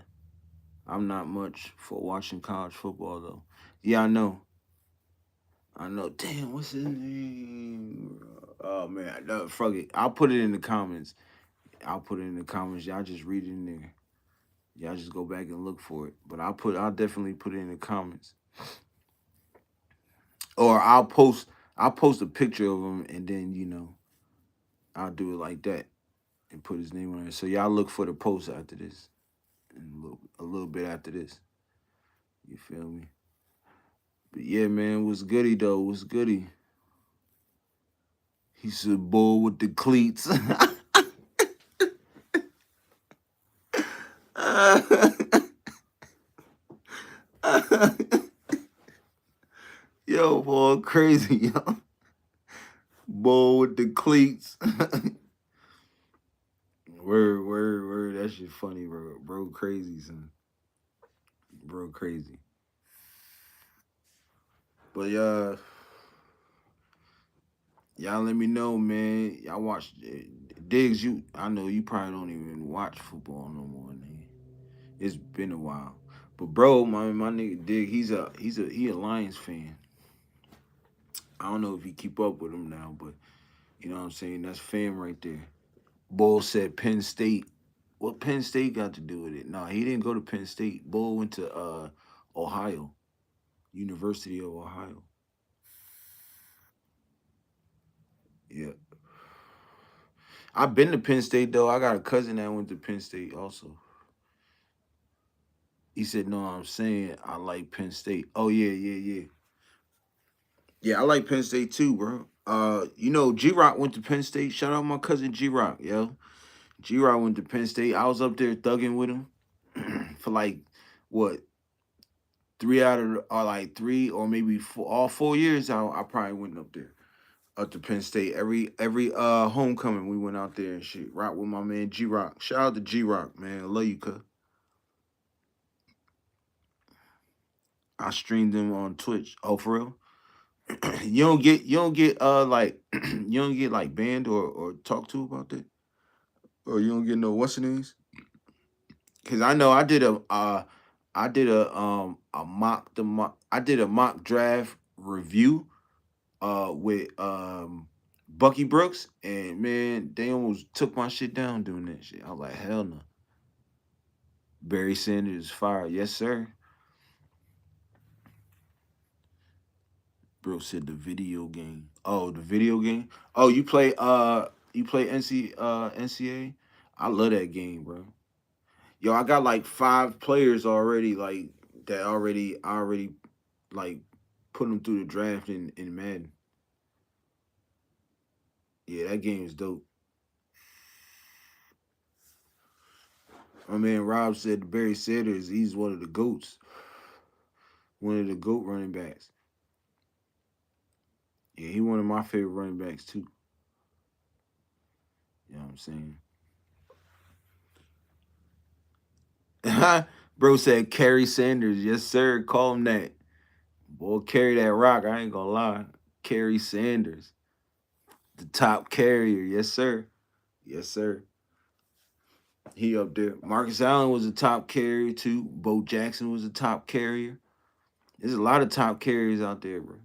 I'm not much for watching college football though. Yeah, I know. I know. Damn, what's his name? Oh man, no, fuck it. I'll put it in the comments. I'll put it in the comments. Y'all just read it in there. Y'all just go back and look for it. But I'll definitely put it in the comments. Or I'll post a picture of him and then, I'll do it like that and put his name on it. So y'all look for the post after this. And a little bit after this. You feel me? But yeah, man, what's goody though? What's goody? He's a bull with the cleats. Yo, boy, crazy, yo. Bull with the cleats. Word. That shit funny, bro. Bro, crazy, son. Bro, crazy. But y'all let me know, man. Y'all watch Diggs. I know you probably don't even watch football no more, nigga. It's been a while. But bro, my nigga Dig, he a Lions fan. I don't know if he keep up with him now, but you know what I'm saying? That's fam right there. Bull said Penn State. What Penn State got to do with it? No, he didn't go to Penn State. Bull went to Ohio, University of Ohio. Yeah. I've been to Penn State though. I got a cousin that went to Penn State also. He said, "No, I'm saying I like Penn State." Oh yeah. Yeah, I like Penn State too, bro. G Rock went to Penn State. Shout out my cousin G Rock, yo. G Rock went to Penn State. I was up there thugging with him for like what 3 or maybe four, all 4 years. I probably went up to Penn State every homecoming. We went out there and shit. Rock with my man G Rock. Shout out to G Rock, man. I love you, cuz. I streamed them on Twitch. Oh, for real? you don't get like you don't get like banned or talked to about that, or you don't get no what's the names? Because I know I did a mock draft review with Bucky Brooks, and man, they almost took my shit down doing that shit. I was like, hell no. Barry Sanders is fire, yes sir. Bro said the video game. Oh, the video game. Oh, you play NCAA? I love that game, bro. Yo, I got like 5 players already, like that already. I already like put them through the draft in Madden. Yeah, that game is dope. My man Rob said Barry Sanders, he's one of the goats, one of the goat running backs. Yeah, he one of my favorite running backs too. You know what I'm saying? Bro said Carrie Sanders, yes sir. Call him that. Boy, carry that rock. I ain't gonna lie. Carrie Sanders, the top carrier, yes sir. Yes sir. He up there. Marcus Allen was a top carrier too. Bo Jackson was a top carrier. There's a lot of top carriers out there, bro.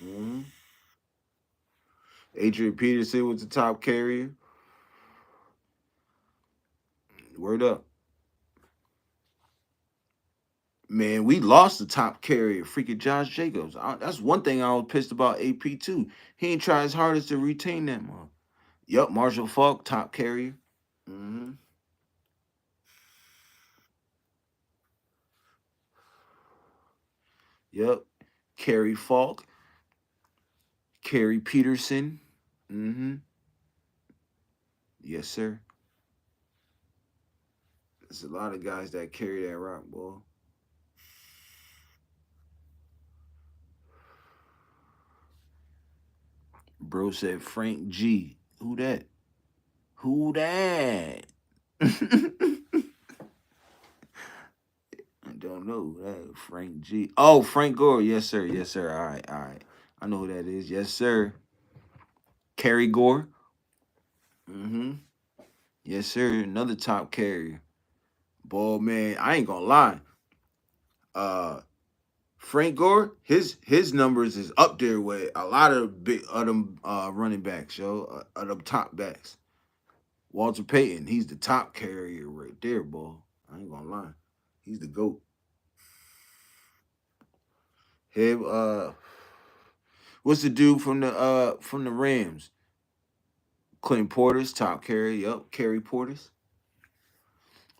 hmm Adrian Peterson was the top carrier. Word up. Man, we lost the top carrier, freaking Josh Jacobs. That's one thing I was pissed about AP too. He ain't try his hardest to retain that man. Yup, Marshall Falk, top carrier. hmm Yep. Kerry Falk. Kerry Peterson. Mm-hmm. Yes, sir. There's a lot of guys that carry that rock, boy. Bro said Frank G. Who that? Who that? I don't know. That Frank G. Oh, Frank Gore. Yes, sir. Yes, sir. All right. All right. I know who that is. Yes, sir. Kerry Gore. Mm-hmm. Yes, sir. Another top carrier. Boy, man, I ain't gonna lie. Uh Frank Gore, his numbers is up there with a lot of big of them running backs, yo, of them top backs. Walter Payton, he's the top carrier right there, boy. I ain't gonna lie, he's the goat. Him, what's the dude from the Rams? Clinton Porter's top carrier. Yup, Kerry Porter's.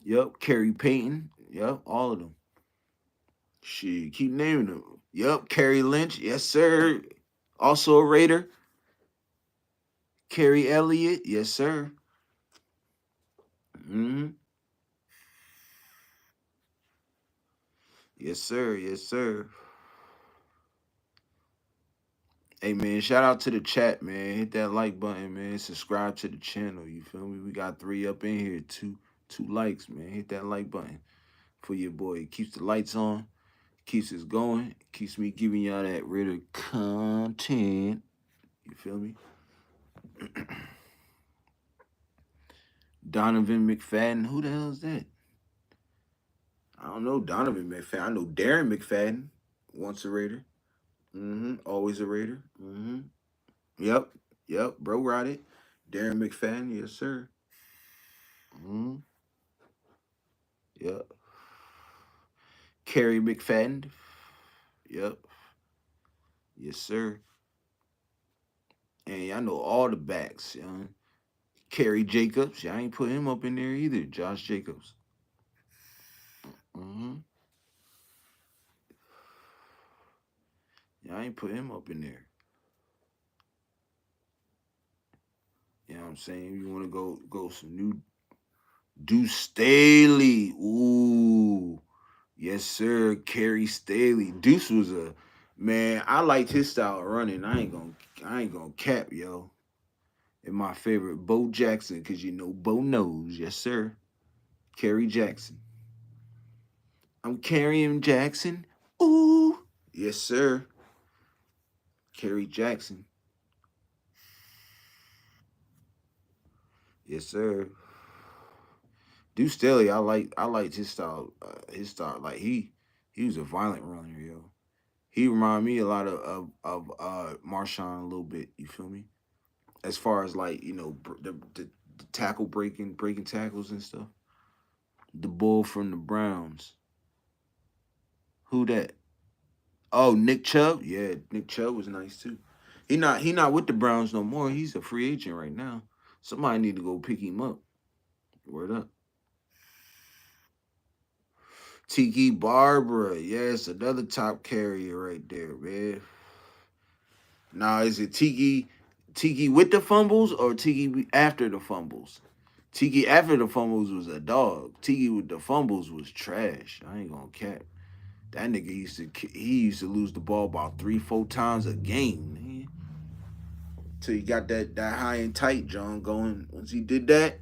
Yup, Kerry Payton. Yup, all of them. Shit, keep naming them. Yup, Kerry Lynch. Yes, sir. Also a Raider. Kerry Elliott. Yes, sir. Hmm. Yes, sir. Yes, sir. Hey man, shout out to the chat, man. Hit that like button, man. Subscribe to the channel. You feel me? We got 3 up in here. Two likes, man. Hit that like button for your boy. It keeps the lights on, keeps us going, keeps me giving y'all that Ritter content. You feel me? Donovan McFadden. Who the hell is that? I don't know Donovan McFadden. I know Darren McFadden. Once a Raider. Mm-hmm. Always a Raider. Mm-hmm. Yep. Yep. Bro ride it. Darren McFadden. Yes, sir. Mm-hmm. Yep. Kerry McFadden. Yep. Yes, sir. And I know all the backs. You know? Kerry Jacobs. Yeah, I ain't put him up in there either. Josh Jacobs. Mm-hmm. Yeah, I ain't put him up in there. You know what I'm saying? You want to go some new Deuce Staley. Ooh. Yes, sir. Kerry Staley. Deuce was a man. I liked his style of running. I ain't gonna cap, yo. And my favorite, Bo Jackson, because you know Bo knows. Yes, sir. Kerry Jackson. I'm carrying Jackson. Ooh. Yes, sir. Kerry Jackson. Yes, sir. Deuce Staley, I liked his style. His style. Like he was a violent runner, yo. He reminded me a lot of Marshawn a little bit. You feel me? As far as like the tackle breaking tackles and stuff. The bull from the Browns. Who that? Oh, Nick Chubb. Yeah, Nick Chubb was nice too. He not with the Browns no more. He's a free agent right now. Somebody need to go pick him up. Word up. Tiki Barbara. Yes, another top carrier right there, man. Now is it Tiki with the fumbles or Tiki after the fumbles? Tiki after the fumbles was a dog. Tiki with the fumbles was trash. I ain't gonna cap. That nigga used to lose the ball about 3-4 times a game, man. Till he got that high and tight John going. Once he did that,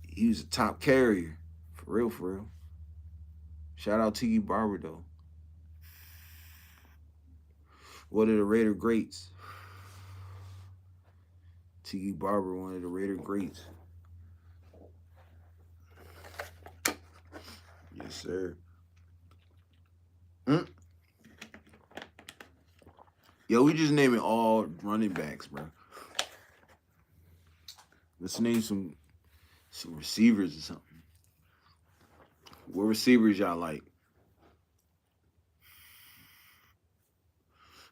he was a top carrier. For real, for real. Shout out Tiki Barber though. One of the Raider greats. Tiki Barber, one of the Raider greats. Yes, sir. Mm. Yo, we just naming all running backs, bro. Let's name some receivers or something. What receivers y'all like?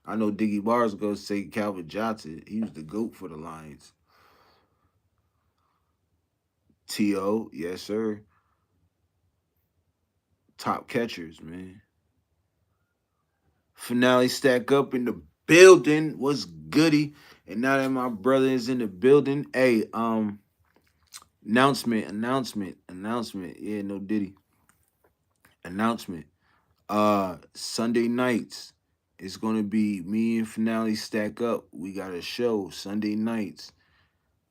I know Diggy Bars goes say Calvin Johnson. He was the GOAT for the Lions. T.O., yes, sir. Top catchers, man. Finale stack up in the building. What's goody? And now that my brother is in the building, hey, announcement. Yeah, no Diddy. Announcement. Sunday nights. It's gonna be me and Finale stack up. We got a show Sunday nights.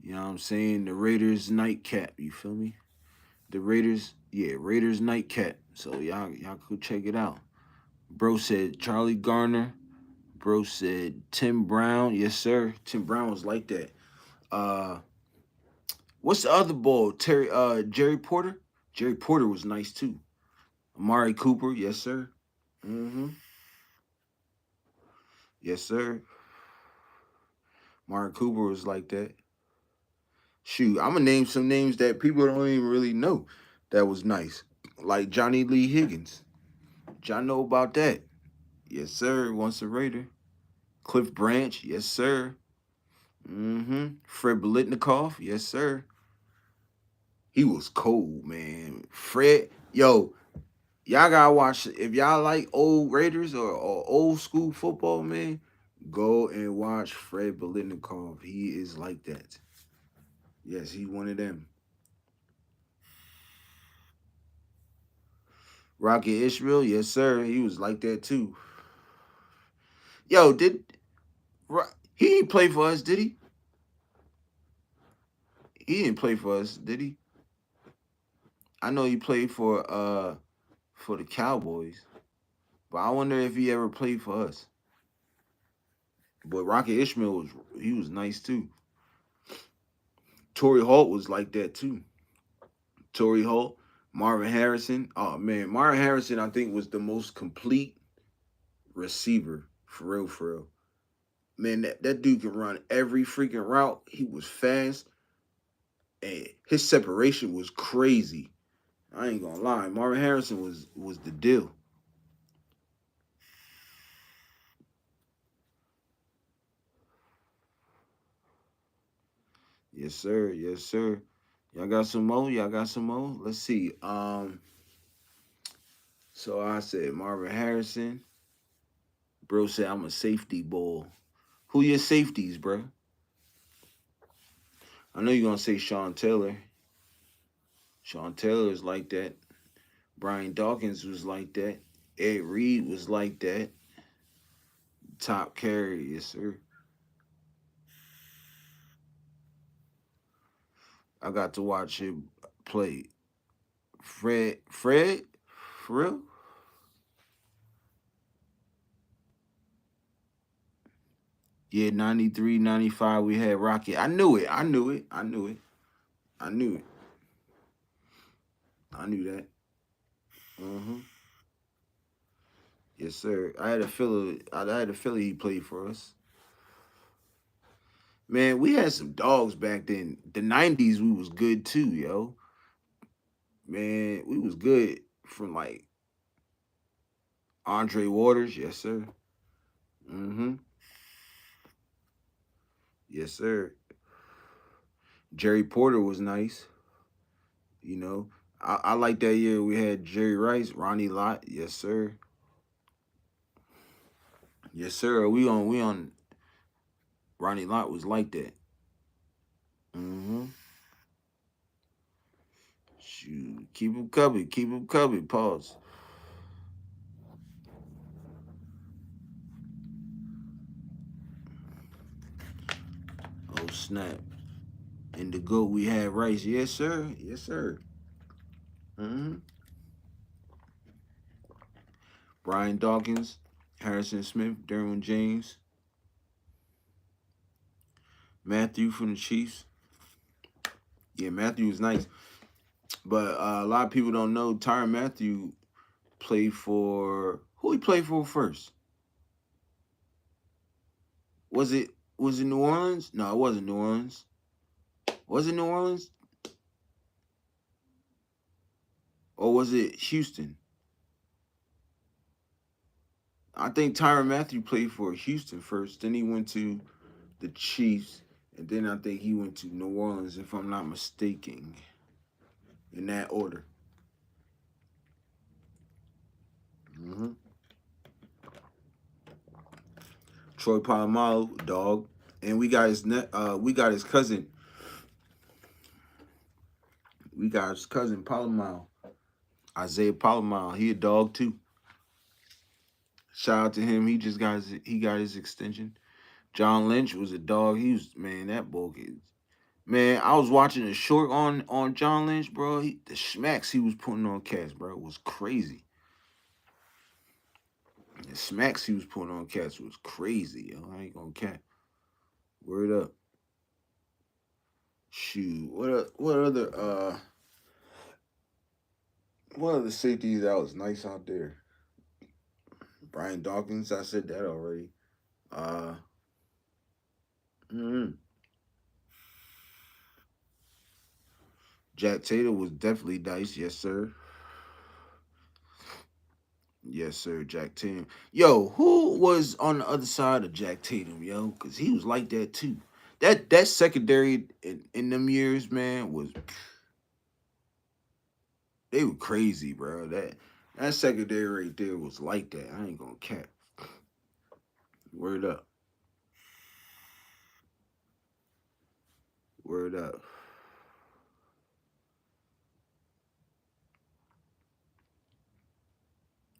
You know what I'm saying? The Raiders nightcap. You feel me? The Raiders, yeah, Raiders nightcap. So y'all go check it out. Bro said Charlie Garner. Bro said Tim Brown. Yes, sir. Tim Brown was like that. Uh what's the other ball? Jerry Porter? Jerry Porter was nice too. Amari Cooper, yes, sir. Mm-hmm. Yes, sir. Amari Cooper was like that. Shoot, I'm gonna name some names that people don't even really know. That was nice. Like Johnny Lee Higgins. Y'all know about that. Yes, sir. Once a Raider. Cliff Branch, yes, sir. Mm-hmm. Fred Bolitnikoff, yes, sir. He was cold, man. Fred, yo, y'all gotta watch. If y'all like old Raiders or old school football, man, go and watch Fred Bolitnikoff. He is like that. Yes, he one of them. Rocket Israel, yes, sir. He was like that too. Yo, he didn't play for us, did he? He didn't play for us, did he? I know he played for the Cowboys, but I wonder if he ever played for us. But Rocket Ishmael was nice too. Torrey Holt was like that too. Torrey Holt, Marvin Harrison. Oh man, Marvin Harrison I think was the most complete receiver for real, for real. Man, that dude can run every freaking route. He was fast, and his separation was crazy. I ain't gonna lie, Marvin Harrison was the deal. Yes, sir. Yes, sir. Y'all got some more? Y'all got some more? Let's see. So I said Marvin Harrison. Bro said I'm a safety bull. Who your safeties, bro? I know you're gonna say Sean Taylor. Sean Taylor is like that. Brian Dawkins was like that. Ed Reed was like that. Top carry, yes, sir. I got to watch him play. Fred, for real? Yeah, 93, 95. We had Rocket. I knew it. I knew it. I knew it. I knew it. I knew that. Mm-hmm. Yes, sir. I had a feeling he played for us. Man, we had some dogs back then. The 90s, we was good too, yo. Man, we was good from like Andre Waters, yes, sir. Mm-hmm. Yes, sir. Jerry Porter was nice, you know. I like that year we had Jerry Rice, Ronnie Lott, yes, sir. Yes, sir. We on Ronnie Lott was like that. Mm-hmm. Shoot. Keep him covered. Keep him covered. Pause. Oh snap. In the goat we had Rice. Yes, sir. Yes, sir. Mm-hmm. Brian Dawkins, Harrison Smith, Derwin James, Matthew from the Chiefs. Yeah, Matthew was nice. But a lot of people don't know Tyron Matthew played for who he played for first. Was it New Orleans? No, it wasn't New Orleans. Was it New Orleans? Or was it Houston? I think Tyron Matthew played for Houston first. Then he went to the Chiefs. And then I think he went to New Orleans, if I'm not mistaken. In that order. Hmm. Troy Polamalu, dog. And we got we got his cousin. We got his cousin Polamalu. Isaiah Polamalu. He a dog too. Shout out to him. He got his extension. John Lynch was a dog. He was, man, that boy is, man, I was watching a short on John Lynch, bro. The smacks he was putting on cats, bro, was crazy. The smacks he was putting on cats was crazy, yo. I ain't gonna cap. Word up. Shoot. What other safeties that was nice out there? Brian Dawkins, I said that already. Uh mm, Jack Tatum was definitely nice, yes, sir. Yes, sir, Jack Tatum. Yo, who was on the other side of Jack Tatum, yo? Cause he was like that too. That secondary in them years, man, was they were crazy, bro. That secondary right there was like that. I ain't gonna cap. Word up. Word up.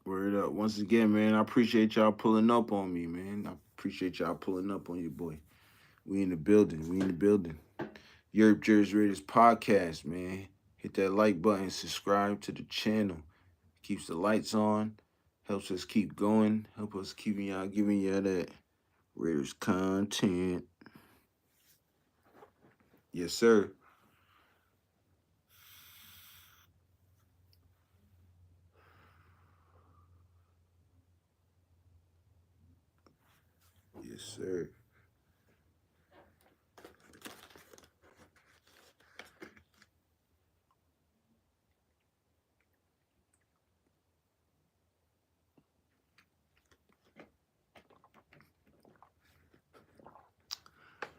Word up. Once again, man, I appreciate y'all pulling up on me, man. I appreciate y'all pulling up on your boy. We in the building. We in the building. TheYurpJerz Raiders podcast, man. Hit that like button, subscribe to the channel. Keeps the lights on, helps us keep going, help us keeping y'all giving y'all that Raiders content. Yes, sir. Yes, sir.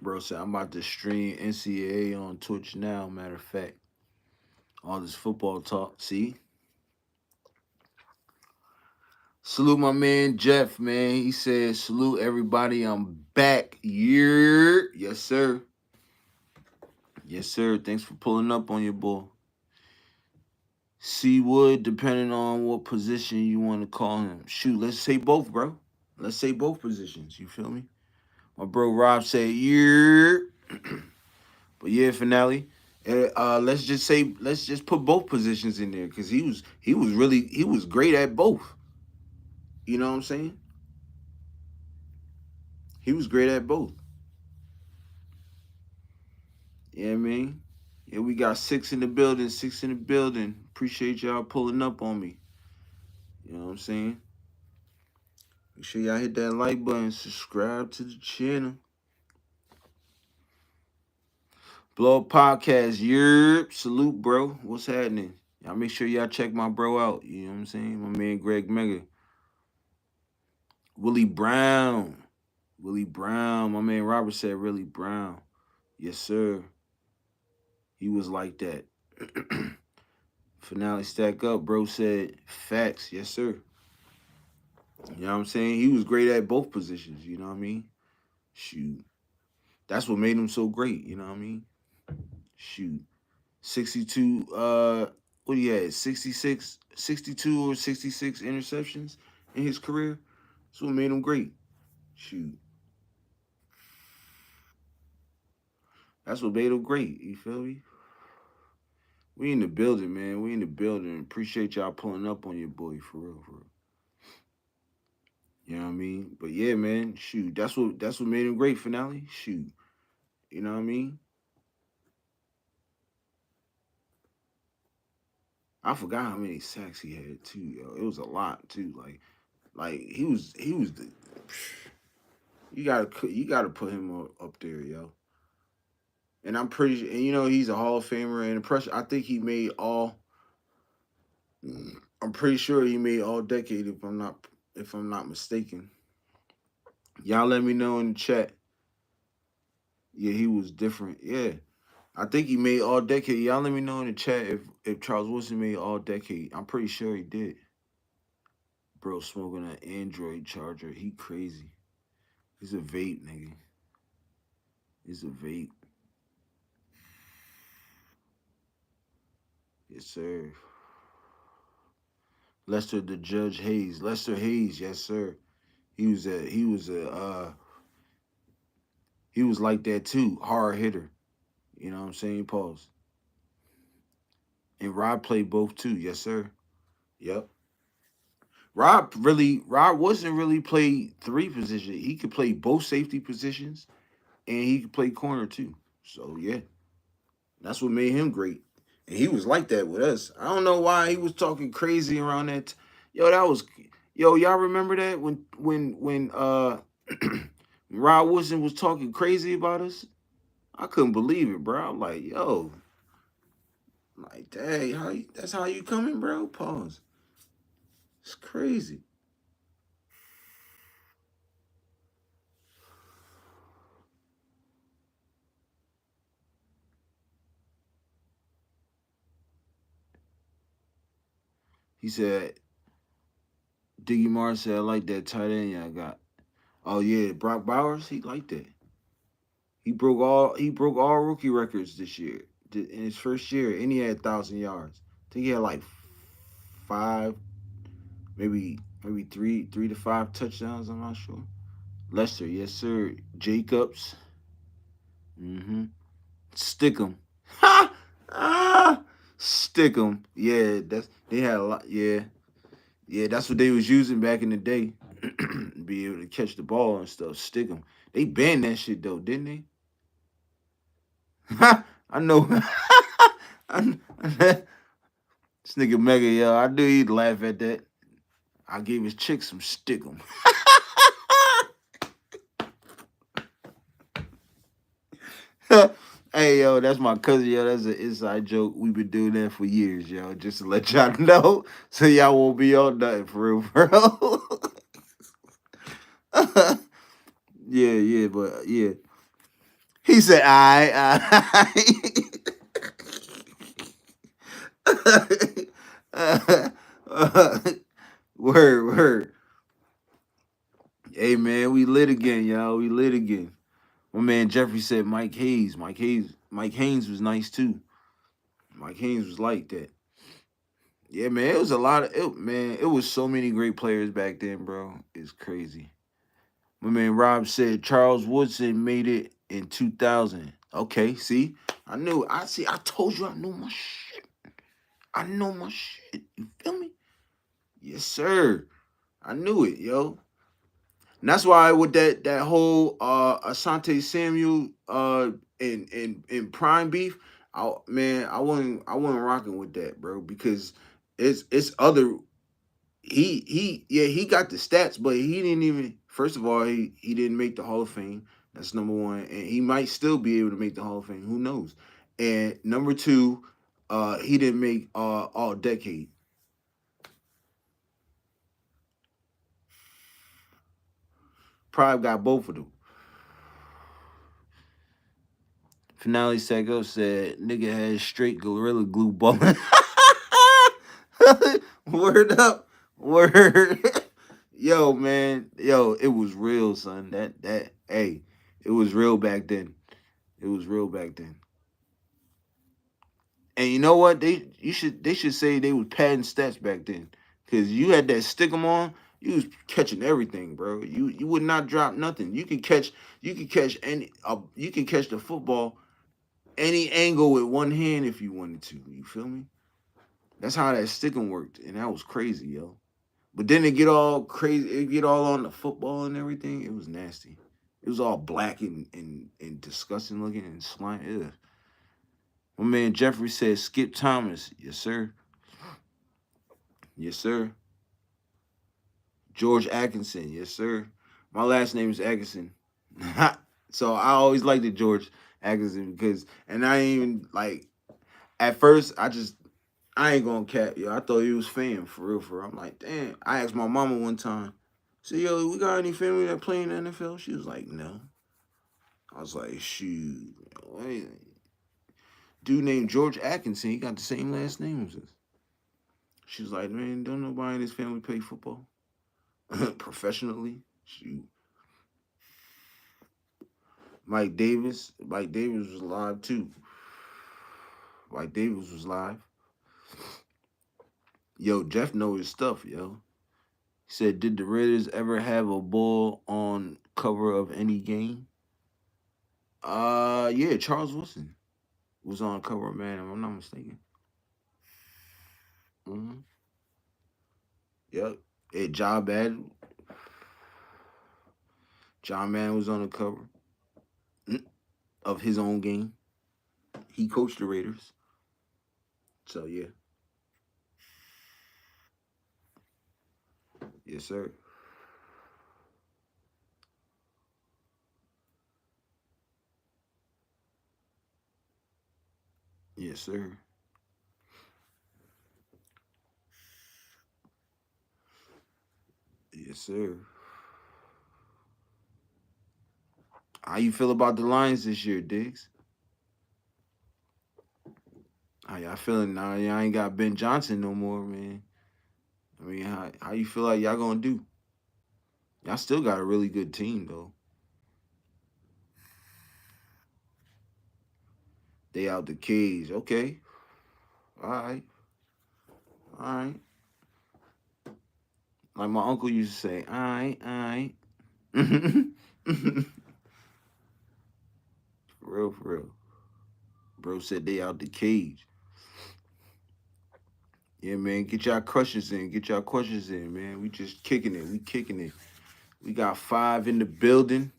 Bro said I'm about to stream NCAA on Twitch now, matter of fact. All this football talk. See? Salute my man Jeff, man. He said, salute everybody. I'm back. Yeah. Yes, sir. Yes, sir. Thanks for pulling up on your boy. C Wood, depending on what position you want to call him. Shoot, let's say both, bro. Let's say both positions. You feel me? My bro Rob said, yeah. But yeah, finale. Let's just put both positions in there because he was great at both. You know what I'm saying? He was great at both. Yeah, I mean? Yeah, we got six in the building, six in the building. Appreciate y'all pulling up on me. You know what I'm saying? Make sure y'all hit that like button, subscribe to the channel. Blow Up Podcast, salute, bro. What's happening? Y'all make sure y'all check my bro out. You know what I'm saying? My man Greg Mega. Willie Brown. Willie Brown. My man Robert said Willie Brown. Yes, sir. He was like that. Finale stack up, bro said facts. Yes, sir. You know what I'm saying? He was great at both positions, you know what I mean? Shoot. That's what made him so great, you know what I mean? Shoot. 62 what he had? 66 62 or 66 interceptions in his career. That's what made him great. Shoot. That's what made him great. You feel me? We in the building, man. We in the building. Appreciate y'all pulling up on your boy for real, for real. You know what I mean? But yeah, man, shoot. That's what made him great, finale. Shoot. You know what I mean? I forgot how many sacks he had too, yo. It was a lot too. Like he was the you gotta put him up there, yo. And I'm pretty sure, and you know he's a Hall of Famer and pressure. I think he made all. I'm pretty sure he made all decade if I'm not mistaken. Y'all let me know in the chat. Yeah, he was different. Yeah, I think he made all decade. Y'all let me know in the chat if Charles Wilson made all decade. I'm pretty sure he did. Bro, smoking an Android charger. He crazy. It's a vape, nigga. It's a vape. Yes, sir. Lester the Judge Hayes. Lester Hayes, yes, sir. He was like that too. Hard hitter. You know what I'm saying? Pause. And Rob played both too, yes, sir. Yep. Rob wasn't really play three positions. He could play both safety positions and he could play corner too. So yeah. That's what made him great. And he was like that with us. I don't know why he was talking crazy around that. Yo, that was yo, y'all remember that when Rod Woodson was talking crazy about us? I couldn't believe it, bro. I'm like, yo, I'm like, dang, that's how you coming, bro? Pause. It's crazy. He said, Diggy Mars said, I like that tight end y'all got. Oh yeah, Brock Bowers, he liked that. He broke all rookie records this year in his first year, and he had 1,000 yards. I think he had like five, maybe three to five touchdowns. I'm not sure. Lester, yes sir. Jacobs, mm-hmm. Stick 'em. Ha! Ah! Stick 'em. Yeah, they had a lot. Yeah, yeah, that's what they was using back in the day. Be able to catch the ball and stuff. Stick 'em. They banned that shit though, didn't they? I know. This nigga Mega, yo, I knew he'd laugh at that. I gave his chick some stickum. Hey, yo, that's my cousin, yo. That's an inside joke. We've been doing that for years, yo. Just to let y'all know, so y'all won't be on nothing for real, bro. Yeah, but yeah. He said, I. Word. Hey man, we lit again, y'all. We lit again. My man Jeffrey said Mike Hayes. Mike Haynes was nice too. Mike Haynes was like that. Yeah, man, it was a lot of it, man. It was so many great players back then, bro. It's crazy. My man Rob said Charles Woodson made it in 2000. Okay, see, I knew. I see. I told you I knew my shit. I know my shit. You feel me? Yes, sir. I knew it, yo. And that's why with that whole Asante Samuel in prime beef, I wasn't rocking with that, bro, because it's other he got the stats, but he didn't even first of all he didn't make the Hall of Fame. That's number one, and he might still be able to make the Hall of Fame. Who knows? And number two, he didn't make all decade. Prime got both of them. Finale Sacco said, nigga had straight Gorilla Glue balling. Word up. Word. Yo, man. Yo, it was real, son. Hey, it was real back then. It was real back then. And you know what? They should say they was padding stats back then. Cause you had that stick 'em on, you was catching everything, bro. You would not drop nothing. You could catch you can catch the football any angle with one hand if you wanted to. You feel me? That's how that sticking worked, and that was crazy, yo. But then it get all crazy, it get all on the football and everything. It was nasty. It was all black and disgusting looking and slime. Ew. My man Jeffrey said Skip Thomas. Yes, sir. Yes, sir. George Atkinson. Yes, sir. My last name is Atkinson. So I always liked it, George Atkinson, because and I ain't even like at first I ain't gonna cap, yo. I thought he was fam for real, for real. I'm like, damn. I asked my mama one time, so yo, we got any family that play in the NFL? She was like, no. I was like, shoot, wait. Dude named George Atkinson, he got the same last name as us. She was like, man, don't nobody in his family play football professionally? Shoot. Mike Davis. Mike Davis was live too. Mike Davis was live. Yo, Jeff know his stuff, yo. He said, did the Raiders ever have a bull on cover of any game? Yeah, Charles Wilson was on cover, man, if I'm not mistaken. Mm-hmm. Yep. Job Bad. John Madden was on the cover of his own game. He coached the Raiders. So yeah. Yes, sir. Yes, sir. Yes, sir. How you feel about the Lions this year, Diggs? How y'all feeling now? Y'all ain't got Ben Johnson no more, man. I mean, how you feel like y'all gonna do? Y'all still got a really good team though. They out the cage. Okay. All right. All right. Like my uncle used to say, all right, all right. For real, for real. Bro said they out the cage. Yeah, man. Get y'all questions in. Get y'all questions in, man. We just kicking it. We kicking it. We got 5 in the building.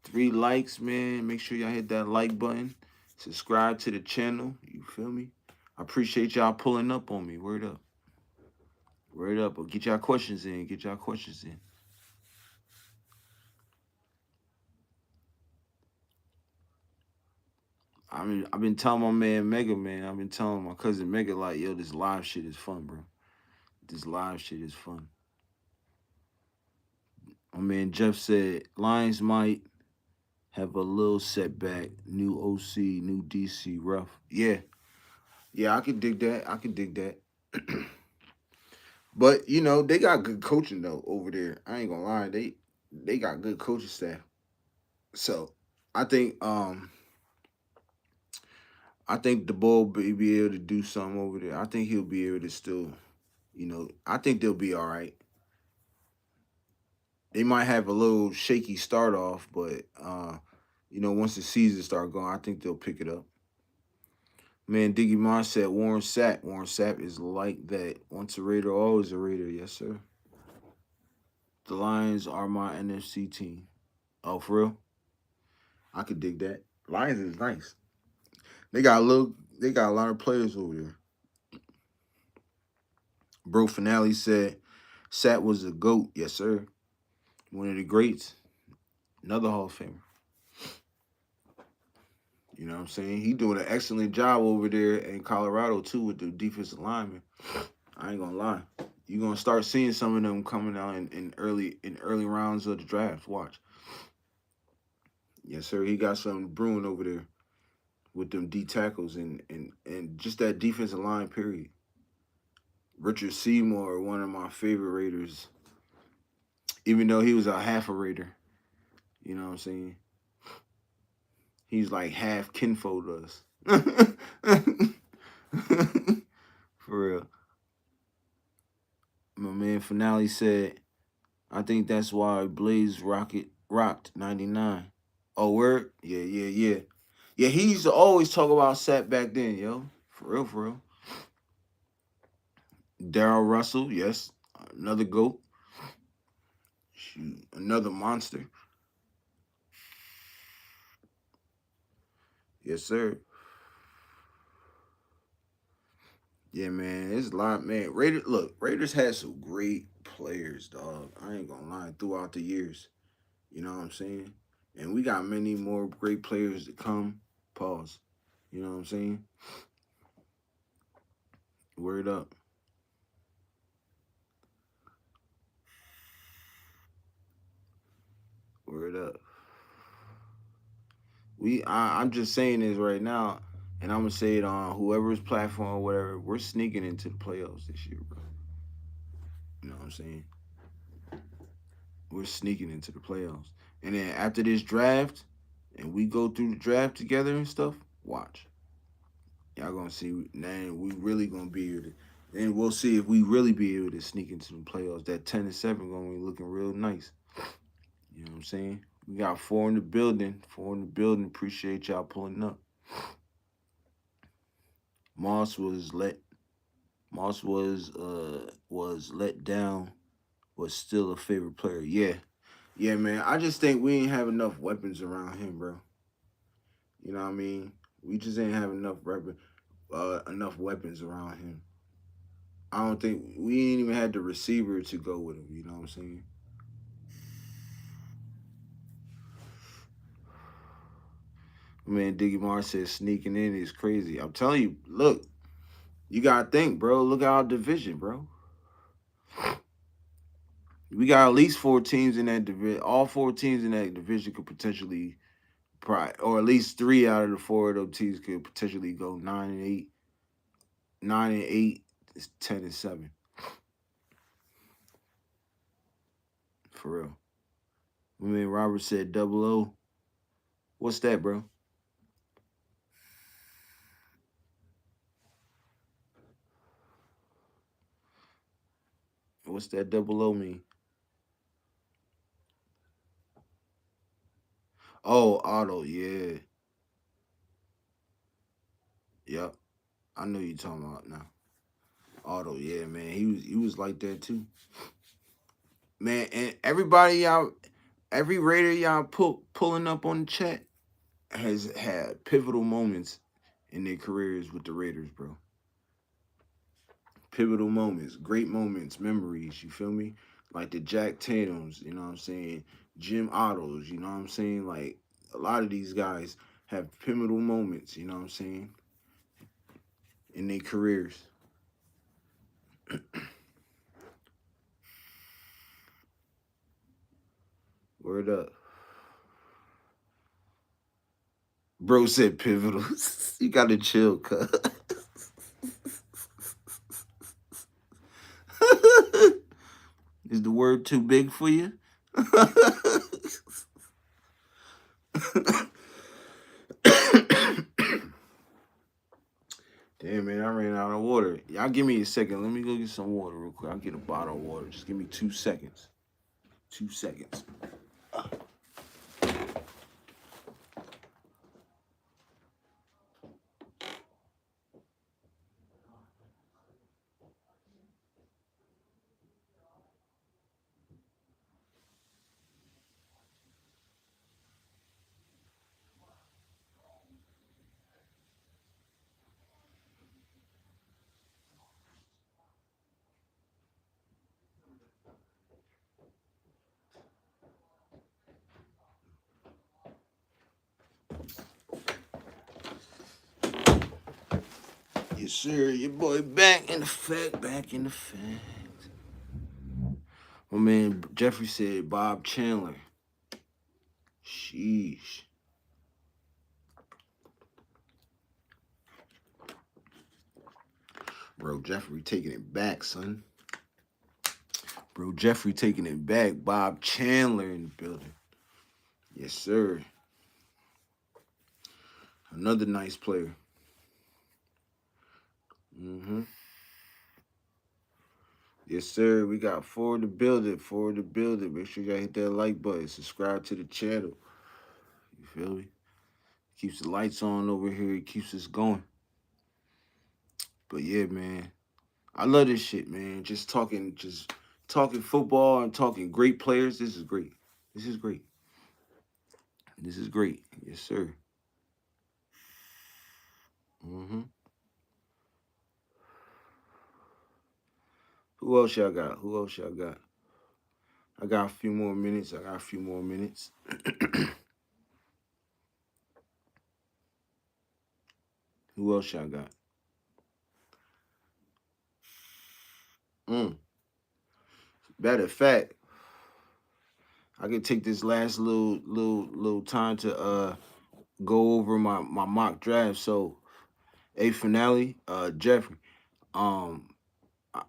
3 likes, man. Make sure y'all hit that like button. Subscribe to the channel. You feel me? I appreciate y'all pulling up on me. Word up. Word up. But get y'all questions in. Get y'all questions in. I mean, I've been telling my man Mega, man. I've been telling my cousin Mega, like, yo, this live shit is fun, bro. This live shit is fun. My man Jeff said Lions might have a little setback. New OC, new DC, rough. Yeah. Yeah, I could dig that. I could dig that. But you know, they got good coaching though over there. I ain't gonna lie, they got good coaching staff. So I think the bull be able to do something over there. I think he'll be able to still, I think they'll be all right. They might have a little shaky start off, but once the season start going, I think they'll pick it up. Man, Diggy Mar said Warren Sapp. Warren Sapp is like that. Once a Raider, always a Raider. Yes, sir. The Lions are my NFC team. Oh, for real? I could dig that. Lions is nice. They got a lot of players over there. Bro Finale said Sat was a GOAT. Yes, sir. One of the greats. Another Hall of Famer. You know what I'm saying? He doing an excellent job over there in Colorado too with the defensive lineman. I ain't gonna lie. You're gonna start seeing some of them coming out in early rounds of the draft. Watch. Yes, sir. He got something brewing over there with them D tackles and just that defensive line, period. Richard Seymour, one of my favorite Raiders, even though he was a half a Raider. You know what I'm saying? He's like half kinfolk to us. For real. My man Finale said, I think that's why Blaze rocked 99. Oh, word? Yeah, yeah, yeah. Yeah, he used to always talk about Sat back then, yo. For real, for real. Daryl Russell, yes. Another GOAT. Shoot, another monster. Yes, sir. Yeah, man. It's a lot, man. Raiders had some great players, dog. I ain't gonna lie, throughout the years. You know what I'm saying? And we got many more great players to come. Pause. You know what I'm saying? Word up. Word up. I'm just saying this right now, and I'm gonna say it on whoever's platform or whatever. We're sneaking into the playoffs this year, bro. You know what I'm saying? We're sneaking into the playoffs. And then after this draft, and we go through the draft together and stuff, watch. Y'all gonna see, man, we really gonna be able to, and we'll see if we really be able to sneak into the playoffs. That 10-7 gonna be looking real nice. You know what I'm saying? We got 4 in the building. 4 in the building. Appreciate y'all pulling up. Moss was let Moss was let down, was still a favorite player. Yeah. Yeah, man. I just think we ain't have enough weapons around him, bro. You know what I mean? We just ain't have enough weapons around him. I don't think we ain't even had the receiver to go with him. You know what I'm saying? Man, Diggy Mar says sneaking in is crazy. I'm telling you, look, you gotta think, bro. Look at our division, bro. We got at least 4 teams in that division. All 4 teams in that division could potentially, or at least 3 out of the 4 of those teams could potentially go 9-8. 9-8 is 10-7. For real. I mean, Robert said 00. What's that, bro? What's that 00 mean? Oh, Otto, yeah. Yep. I know you talking about now. Otto, yeah, man. He was like that too. Man, and everybody y'all, every Raider y'all pulling up on the chat has had pivotal moments in their careers with the Raiders, bro. Pivotal moments, great moments, memories, you feel me? Like the Jack Tatums, you know what I'm saying? Jim Ottos, you know what I'm saying? Like a lot of these guys have pivotal moments, you know what I'm saying? In their careers. Word up. Bro said pivotal. You gotta chill, cuz. Is the word too big for you? Damn, man, I ran out of water. Y'all give me a second. Let me go get some water real quick. I'll get a bottle of water. Just give me 2 seconds. 2 seconds. Yes, sir. Your boy back in the fact. Back in the fact. My man Jeffrey said Bob Chandler. Sheesh. Bro, Jeffrey taking it back, son. Bro, Jeffrey taking it back. Bob Chandler in the building. Yes, sir. Another nice player. Mm-hmm. Yes, sir. We got 4 to build it. 4 to build it. Make sure you hit that like button. Subscribe to the channel. You feel me? Keeps the lights on over here. It keeps us going. But yeah, man. I love this shit, man. Just talking football and talking great players. This is great. This is great. This is great. Yes, sir. Mm-hmm. Who else y'all got? Who else y'all got? I got a few more minutes. I got a few more minutes. Who else y'all got? Mm. Matter of fact, I can take this last little time to go over my mock draft. So a finale, Jeffrey. Um,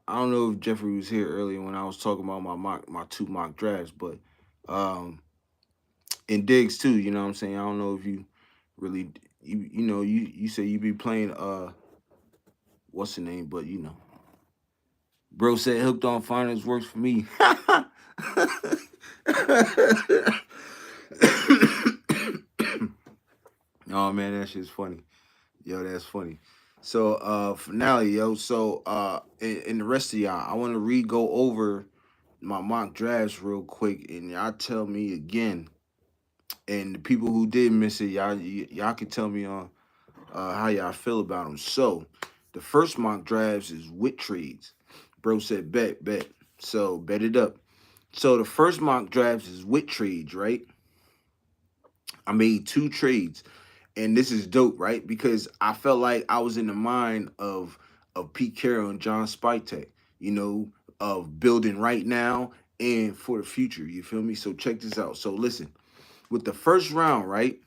I don't know if Jeffrey was here earlier when I was talking about my 2 mock drafts, but um, And Diggs too, you know what I'm saying? I don't know if you really you say you be playing what's the name, but bro said hooked on finance works for me. Oh man, that shit's funny. Yo, that's funny. So finale, yo. So and the rest of y'all, I want to go over my mock drafts real quick, and y'all tell me again. And the people who did miss it, y'all can tell me on how y'all feel about them. So the first mock drafts is with trades. Bro said bet. So bet it up. So the first mock drafts is with trades, right? I made 2 trades, and this is dope, right? Because I felt like I was in the mind of Pete Carroll and John Spytek, of building right now and for the future. You feel me? So check this out. So listen, with the first round, right?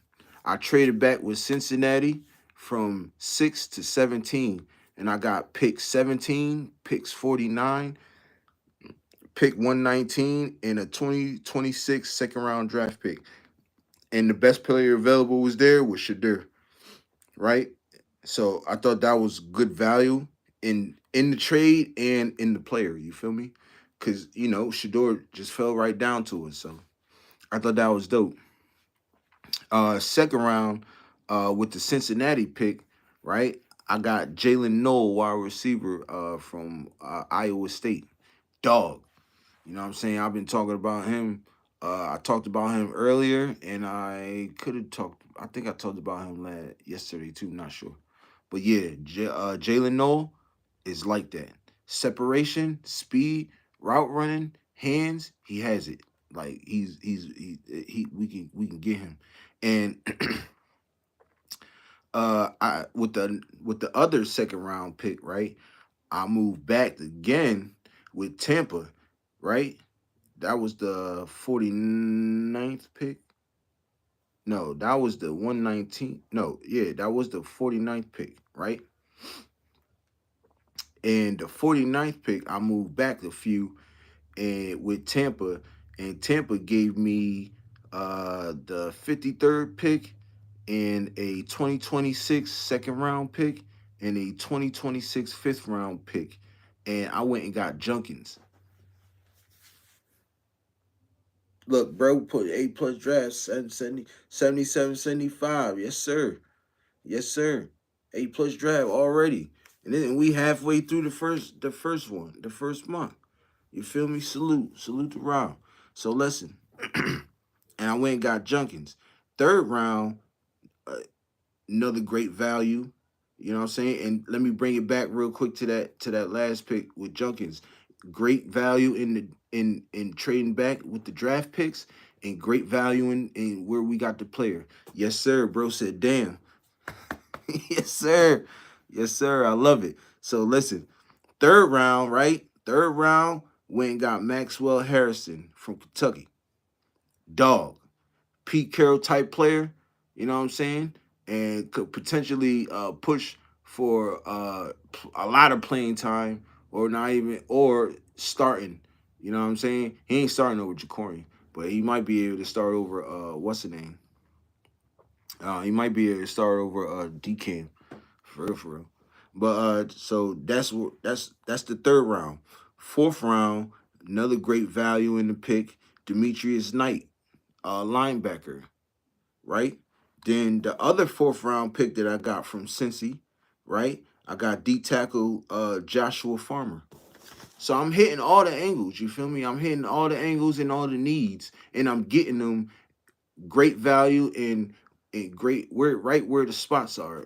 I traded back with Cincinnati from 6 to 17, and I got pick 17, picks 49, pick 119, and a 2026 second round draft pick. And the best player available was Shadur, right? So I thought that was good value in the trade and in the player. You feel me? Because Shador just fell right down to us. So I thought that was dope. Second round, with the Cincinnati pick, right? I got Jalen Noel, wide receiver, from Iowa State. Dog. You know what I'm saying? I've been talking about him. I talked about him earlier, and I could have talked. I think I talked about him yesterday too. Not sure, but yeah, Jalen Noel is like that. Separation, speed, route running, hands. He has it. Like he we can get him, and I with the other second round pick, right? I moved back again with Tampa, right? That was the 49th pick. No, that was the 119th. No, yeah, that was the 49th pick, right? And the 49th pick, I moved back a few and with Tampa, and Tampa gave me the 53rd pick and a 2026 second round pick and a 2026 fifth round pick. And I went and got Junkins. Look, bro, put A plus draft 770, 77, 75. Yes, sir. Yes, sir. A plus draft already. And then we halfway through the first one, the first month. You feel me? Salute to Rob. So listen, and I went and got Junkins. Third round, uh, another great value. You know what I'm saying? And let me bring it back real quick to that last pick with Junkins. Great value in trading back with the draft picks, and great value in where we got the player. Yes, sir. Bro said, damn. Yes, sir. Yes, sir. I love it. So listen, third round, right? Third round, went and got Maxwell Harrison from Kentucky. Dog. Pete Carroll type player, you know what I'm saying? And could potentially push for a lot of playing time or not even, or starting. You know what I'm saying? He ain't starting over Jacorian, but he might be able to start over, what's the name? He might be able to start over DCAM, for real. But so that's the third round. Fourth round, another great value in the pick, Demetrius Knight, linebacker, right? Then the other fourth round pick that I got from Cincy, right? I got D tackle Joshua Farmer. So I'm hitting all the angles. You feel me? I'm hitting all the angles and all the needs, and I'm getting them great value and great where the spots are.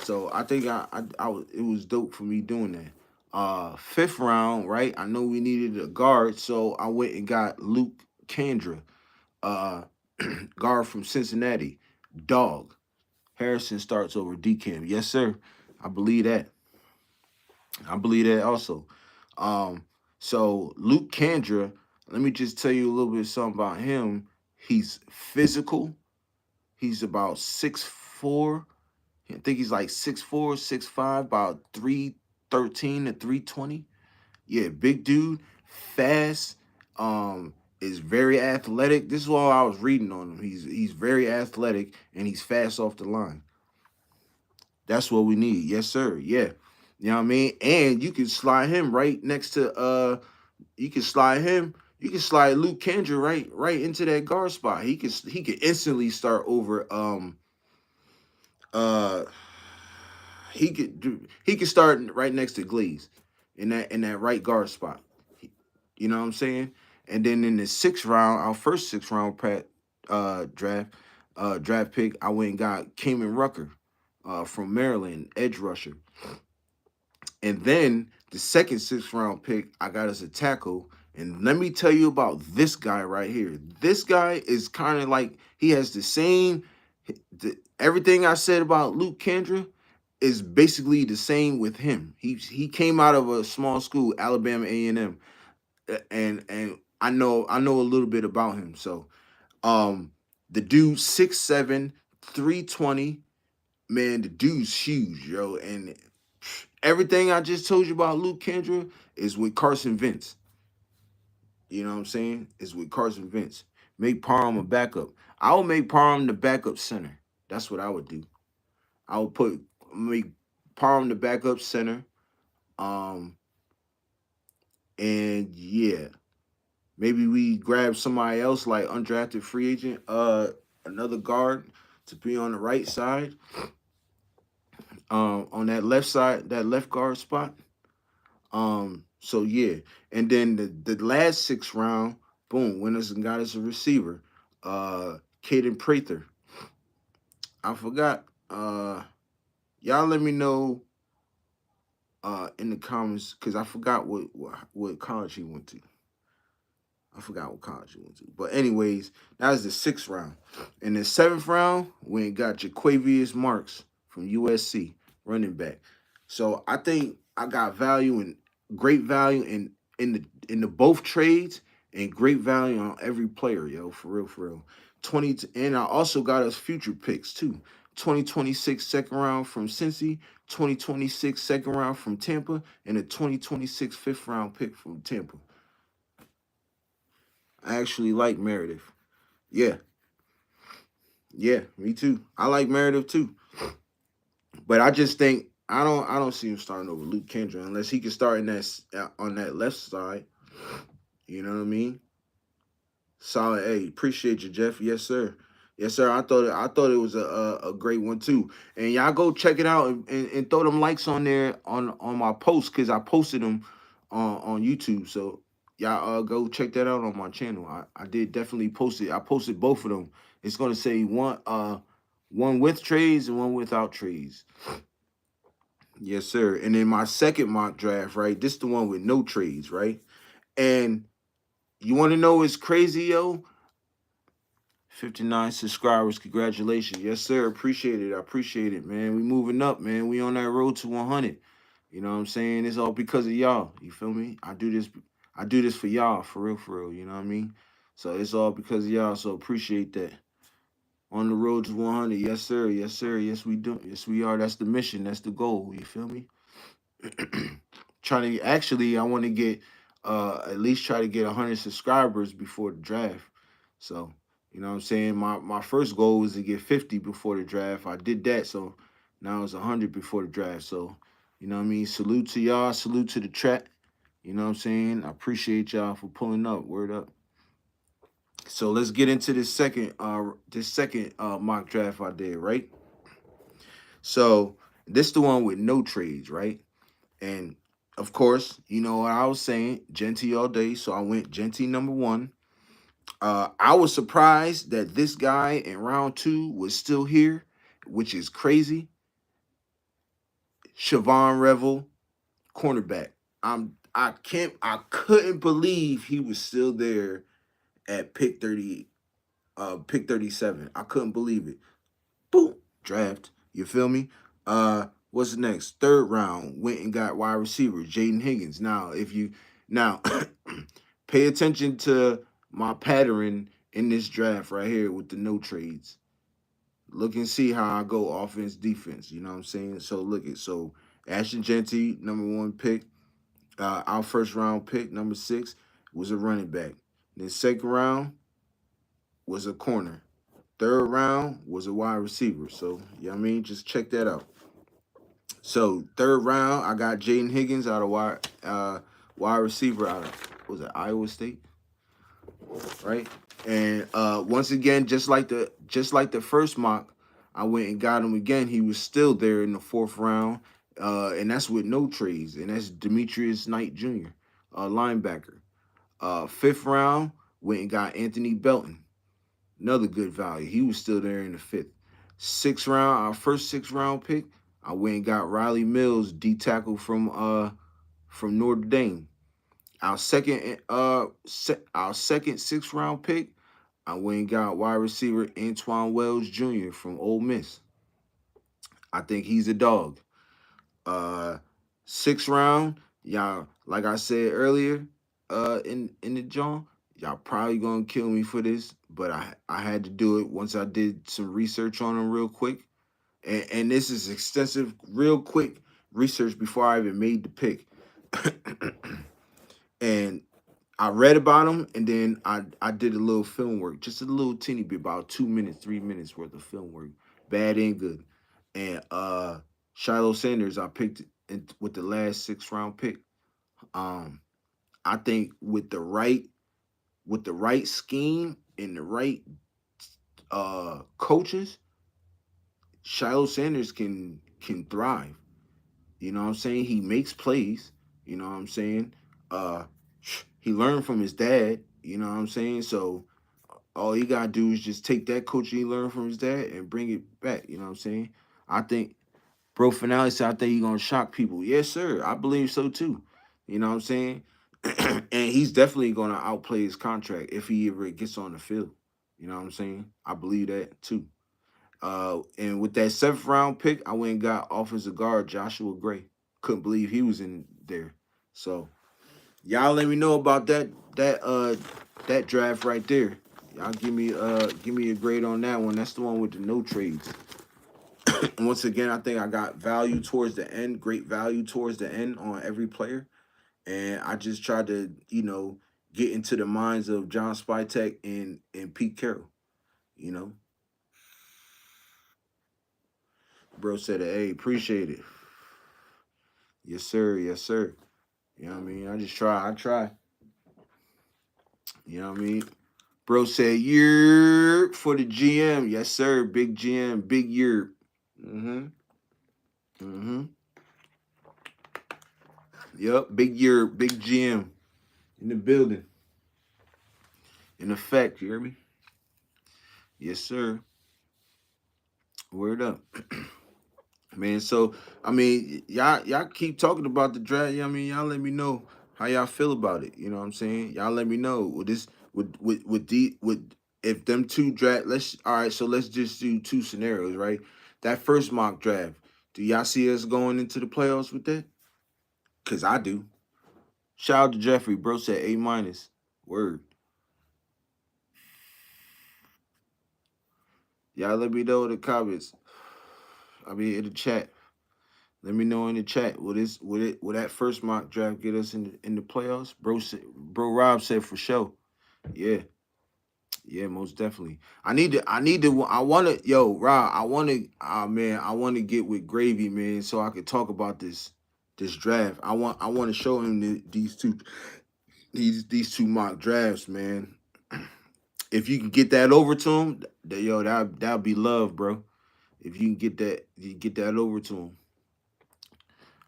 So I think it was dope for me doing that. Fifth round, right? I know we needed a guard, so I went and got Luke Kandra, uh, guard from Cincinnati. Dog. Harrison starts over DCAM. Yes, sir. I believe that. I believe that also. Um, so Luke Kandra, let me just tell you a little bit something about him. He's physical. He's about 6'4". I think he's like 6'4", 6'5", about 313 to 320. Yeah, big dude, fast. is very athletic. This is all I was reading on him. He's very athletic and he's fast off the line. That's what we need. Yes, sir. Yeah. You know what I mean? And you can slide him right next to you can slide him, you can slide Luke Kendra right into that guard spot. He could instantly start over uh he could start right next to Glaze in that right guard spot. You know what I'm saying? And then in the sixth round, our first sixth round draft pick, I went and got Kamen Rucker from Maryland, edge rusher. And then the second sixth round pick, I got as a tackle. And let me tell you about this guy right here. This guy is kind of like he has the same everything I said about Luke Kendra is basically the same with him. He came out of a small school, Alabama A&M, and I know a little bit about him. So the dude 6'7", 320. Man, the dude's huge, yo. And everything I just told you about Luke Kendra is with Carson Wentz. You know what I'm saying? Is with Carson Wentz. Make Parham a backup. I would make Parham the backup center. That's what I would do. I would make Parham the backup center. Um, and yeah, maybe we grab somebody else like undrafted free agent, another guard to be on the right side, on that left side, that left guard spot. So yeah, and then the last sixth round, boom, winners and got us a receiver, Caden Prather. I forgot. Y'all let me know in the comments because I forgot what college he went to. I forgot what college he went to. But anyways, that was the sixth round. In the seventh round, we got Jaquavius Marks from USC, running back. So I think I got value and great value in the both trades and great value on every player, yo, for real, for real. And I also got us future picks too. 2026 second round from Cincy, 2026 second round from Tampa, and a 2026 fifth round pick from Tampa. I actually like Meredith. Yeah, yeah, me too. I like Meredith too. But I just think I don't see him starting over Luke Kendra unless he can start in that on that left side. You know what I mean? Solid A. Appreciate you, Jeff. Yes, sir. Yes, sir. I thought it was a great one too. And y'all go check it out and throw them likes on there on my post because I posted them on YouTube. So y'all go check that out on my channel. I did definitely post it. I posted both of them. It's gonna say one with trades and one without trades. Yes, sir. And then my second mock draft, right? This the one with no trades, right? And you want to know what's crazy, yo? 59 subscribers. Congratulations. Yes, sir. Appreciate it. I appreciate it, man. We moving up, man. We on that road to 100. You know what I'm saying? It's all because of y'all. You feel me? I do this for y'all, for real, for real. You know what I mean? So it's all because of y'all. So appreciate that. On the road to 100. Yes, sir. Yes, sir. Yes, we do. Yes, we are. That's the mission. That's the goal. You feel me? Trying to actually, I want to get at least try to get 100 subscribers before the draft. So you know what I'm saying. My first goal was to get 50 before the draft. I did that, so now it's 100 before the draft. So you know what I mean. Salute to y'all. Salute to the chat. You know what I'm saying. I appreciate y'all for pulling up. Word up. So let's get into this second mock draft I did, right? So this the one with no trades, right? And of course, you know what I was saying, Genty all day. So I went Genty number one. I was surprised that this guy in round two was still here, which is crazy. Siobhan Revel, cornerback. I couldn't believe he was still there at pick 37. I couldn't believe it. Boom, draft. You feel me? What's next? Third round, went and got wide receiver Jaden Higgins. Now pay attention to my pattern in this draft right here with the no trades. Look and see how I go offense, defense. You know what I'm saying? So Ashton Genty, number one pick, our first round pick, number 6, was a running back. Then second round was a corner. Third round was a wide receiver. So, you know what I mean? Just check that out. So, third round, I got Jaden Higgins out of wide receiver out of, was it Iowa State? Right? And once again, just like the first mock, I went and got him again. He was still there in the fourth round. And that's with no trades. And that's Demetrius Knight Jr., linebacker. Fifth round, went and got Anthony Belton. Another good value. He was still there in the fifth. Sixth round, our first sixth round pick, I went and got Riley Mills, D tackle from Notre Dame. Our second sixth round pick, I went and got wide receiver Antoine Wells Jr. from Ole Miss. I think he's a dog. Uh, Sixth round, y'all, like I said earlier, in the joint, y'all probably gonna kill me for this, but I had to do it once I did some research on him real quick, and this is extensive, real quick research before I even made the pick, and I read about him, and then I did a little film work, just a little teeny bit, about 2 minutes, 3 minutes worth of film work, bad and good, and Shiloh Sanders I picked with the last sixth round pick. Um, I think with the right scheme and the right coaches, Shiloh Sanders can thrive. You know what I'm saying? He makes plays. You know what I'm saying? Uh, he learned from his dad. You know what I'm saying? So all he gotta do is just take that coaching he learned from his dad and bring it back. You know what I'm saying? I think Bro Finale said I think he's gonna shock people. Yes, sir. I believe so too. You know what I'm saying? And he's definitely gonna outplay his contract if he ever gets on the field. You know what I'm saying? I believe that too. And with that seventh round pick, I went and got offensive guard Joshua Gray. Couldn't believe he was in there. So y'all let me know about that draft right there. Y'all give me a grade on that one. That's the one with the no trades. Once again, I think I got value towards the end, great value towards the end on every player. And I just tried to, get into the minds of John Spytek and Pete Carroll. You know, bro said, "Hey, appreciate it." Yes, sir. Yes, sir. You know what I mean? I just try. I try. You know what I mean? Bro said, "Year for the GM." Yes, sir. Big GM. Big year. Mm-hmm. Mm-hmm. Yep. Big year. Big GM in the building. In effect, you hear me? Yes, sir. Word up. Man, so I mean, y'all keep talking about the draft. I mean, y'all let me know how y'all feel about it. You know what I'm saying? Y'all let me know. With if them two draft. Let's all right. So let's just do two scenarios, right? That first mock draft. Do y'all see us going into the playoffs with that? Cause I do. Shout out to Jeffrey, bro. Said A minus. Word. Y'all let me know in the comments. I mean in the chat. Let me know in the chat. Will that first mock draft get us in the playoffs? Bro Rob said for sure. Yeah, yeah, most definitely. I wanna yo, Rob, I wanna get with Gravy, man, so I could talk about this draft. I wanna show him these two mock drafts, man. If you can get that over to him, that'll be love, bro. If you can get that over to him.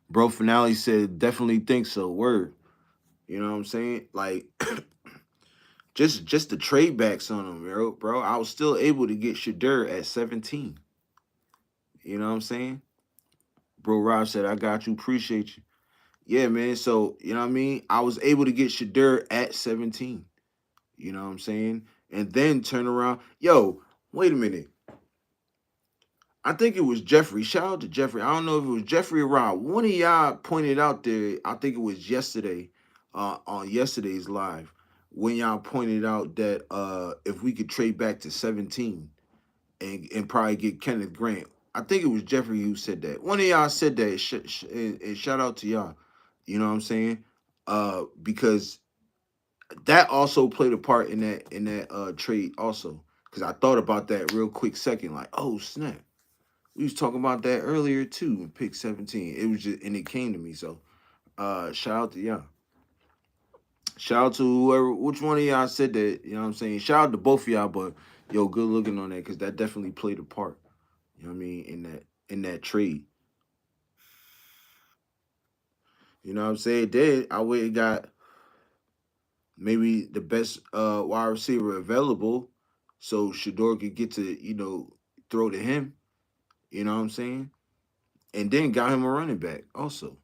Bro Finale said definitely think so. Word. You know what I'm saying? Like just the trade backs on him, bro. I was still able to get Shadur at 17. You know what I'm saying? Bro Rob said, I got you, appreciate you. Yeah, man. So, you know what I mean? I was able to get Shadur at 17. You know what I'm saying? And then turn around. Yo, wait a minute. I think it was Jeffrey. Shout out to Jeffrey. I don't know if it was Jeffrey or Rob. One of y'all pointed out there, I think it was yesterday, on yesterday's live, when y'all pointed out that if we could trade back to 17 and probably get Kenneth Grant. I think it was Jeffrey who said that. One of y'all said that, and shout out to y'all. You know what I'm saying? Because that also played a part in that trade also, because I thought about that real quick second, like, oh snap, we was talking about that earlier too in pick 17. It was just, and it came to me. So shout out to y'all. Shout out to whoever, which one of y'all said that. You know what I'm saying? Shout out to both of y'all, but yo, good looking on that, because that definitely played a part. You know what I mean, in that trade. You know what I'm saying? Then I went and got maybe the best wide receiver available, so Shador could get to, throw to him. You know what I'm saying? And then got him a running back also.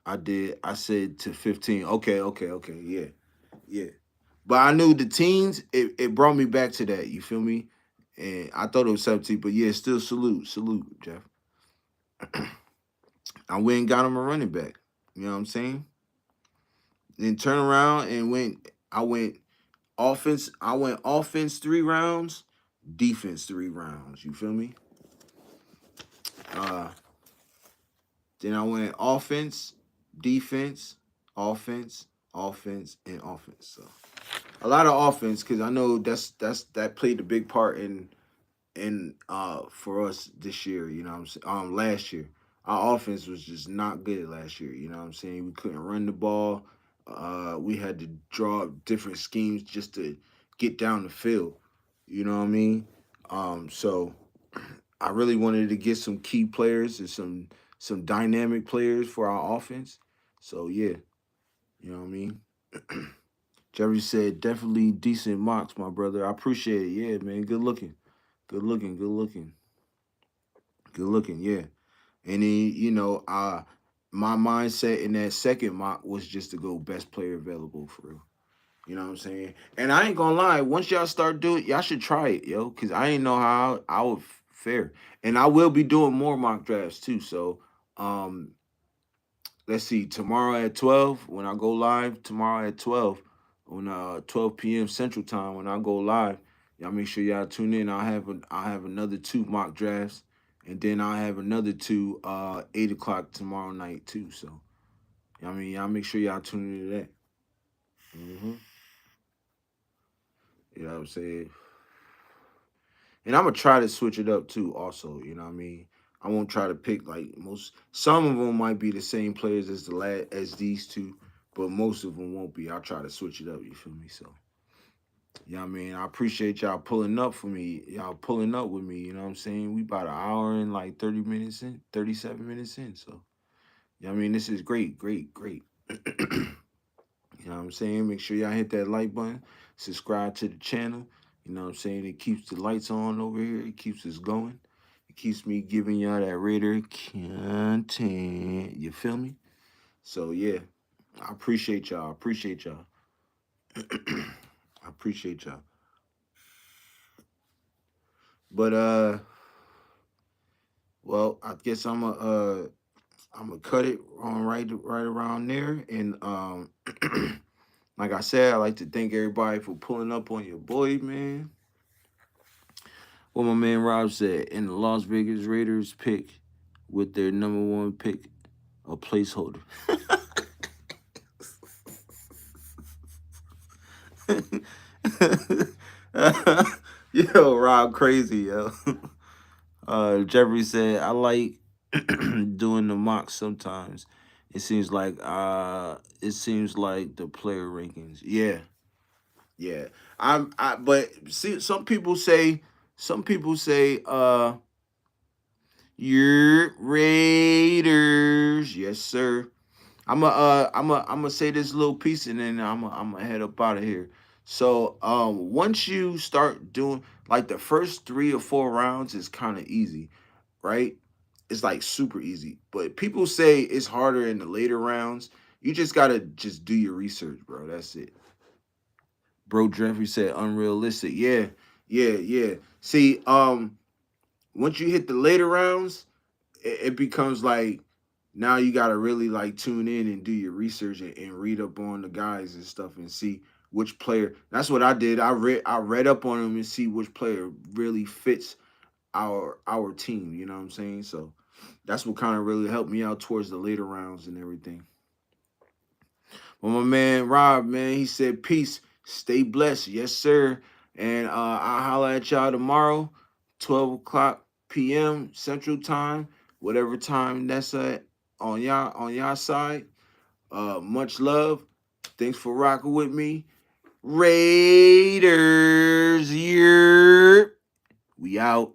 I did. I said to 15. Okay, okay, okay. Yeah, yeah. But I knew the teens. It brought me back to that. You feel me? And I thought it was 17, but yeah, still salute, Jeff. I went and got him a running back. You know what I'm saying? Then turn around and went. I went offense. I went offense 3 rounds, defense 3 rounds. You feel me? Uh, then I went offense, defense, offense, offense, and offense. So a lot of offense, because I know that played a big part in for us this year. You know what I'm saying? Last year our offense was just not good last year. You know what I'm saying? We couldn't run the ball. We had to draw up different schemes just to get down the field. You know what I mean? So I really wanted to get some key players and some dynamic players for our offense. So yeah, you know what I mean. Jerry said definitely decent mocks, my brother. I appreciate it. Yeah, man. Good looking. Good looking. Good looking. Good looking. Yeah. And then, my mindset in that second mock was just to go best player available for real. You know what I'm saying? And I ain't gonna lie, once y'all start doing it, y'all should try it, yo. Cause I ain't know how I would fare. And I will be doing more mock drafts too. So um let's see, tomorrow at 12, when I go live, tomorrow at 12, on 12 p.m. Central Time, when I go live, y'all make sure y'all tune in. I'll have another 2 mock drafts, and then I'll have another 2 8 o'clock tomorrow night too. So I mean, y'all make sure y'all tune into that. You know what I'm saying? And I'm gonna try to switch it up too. Also, you know what I mean. I won't try to pick like most. Some of them might be the same players as as these two, but most of them won't be. I'll try to switch it up. You feel me? So, yeah, I mean, I appreciate y'all pulling up for me. Y'all pulling up with me. You know what I'm saying? We about an hour and like 30 minutes in, 37 minutes in. So, yeah, I mean, this is great, great, great. You know what I'm saying? Make sure y'all hit that like button, subscribe to the channel. You know what I'm saying? It keeps the lights on over here. It keeps us going. It keeps me giving y'all that Raider content. You feel me? So yeah, I appreciate y'all. I appreciate y'all. I appreciate y'all. But well, I guess I'm gonna cut it on right around there. And like I said, I like to thank everybody for pulling up on your boy, man. What my man Rob said, in the Las Vegas Raiders pick with their number 1 pick, a placeholder. Yo, Rob crazy, yo. Jeffrey said, I like doing the mocks sometimes. It seems like the player rankings. Yeah, yeah. But see, some people say your Raiders. Yes, sir. I'm gonna say this little piece, and then I'm gonna head up out of here. So once you start doing like the first 3 or 4 rounds is kind of easy, right? It's like super easy. But people say it's harder in the later rounds. You just gotta just do your research, bro. That's it. Bro Jeffrey said unrealistic. Yeah, yeah, yeah. See, once you hit the later rounds, it becomes like now you got to really like tune in and do your research and read up on the guys and stuff and see which player. That's what I did. I read up on them and see which player really fits our team. You know what I'm saying? So that's what kind of really helped me out towards the later rounds and everything. But my man Rob, man, he said, peace, stay blessed. Yes, sir. And I'll holler at y'all tomorrow, 12 o'clock p.m. Central Time, whatever time that's at on y'all side. Much love. Thanks for rocking with me. Raiders, we out.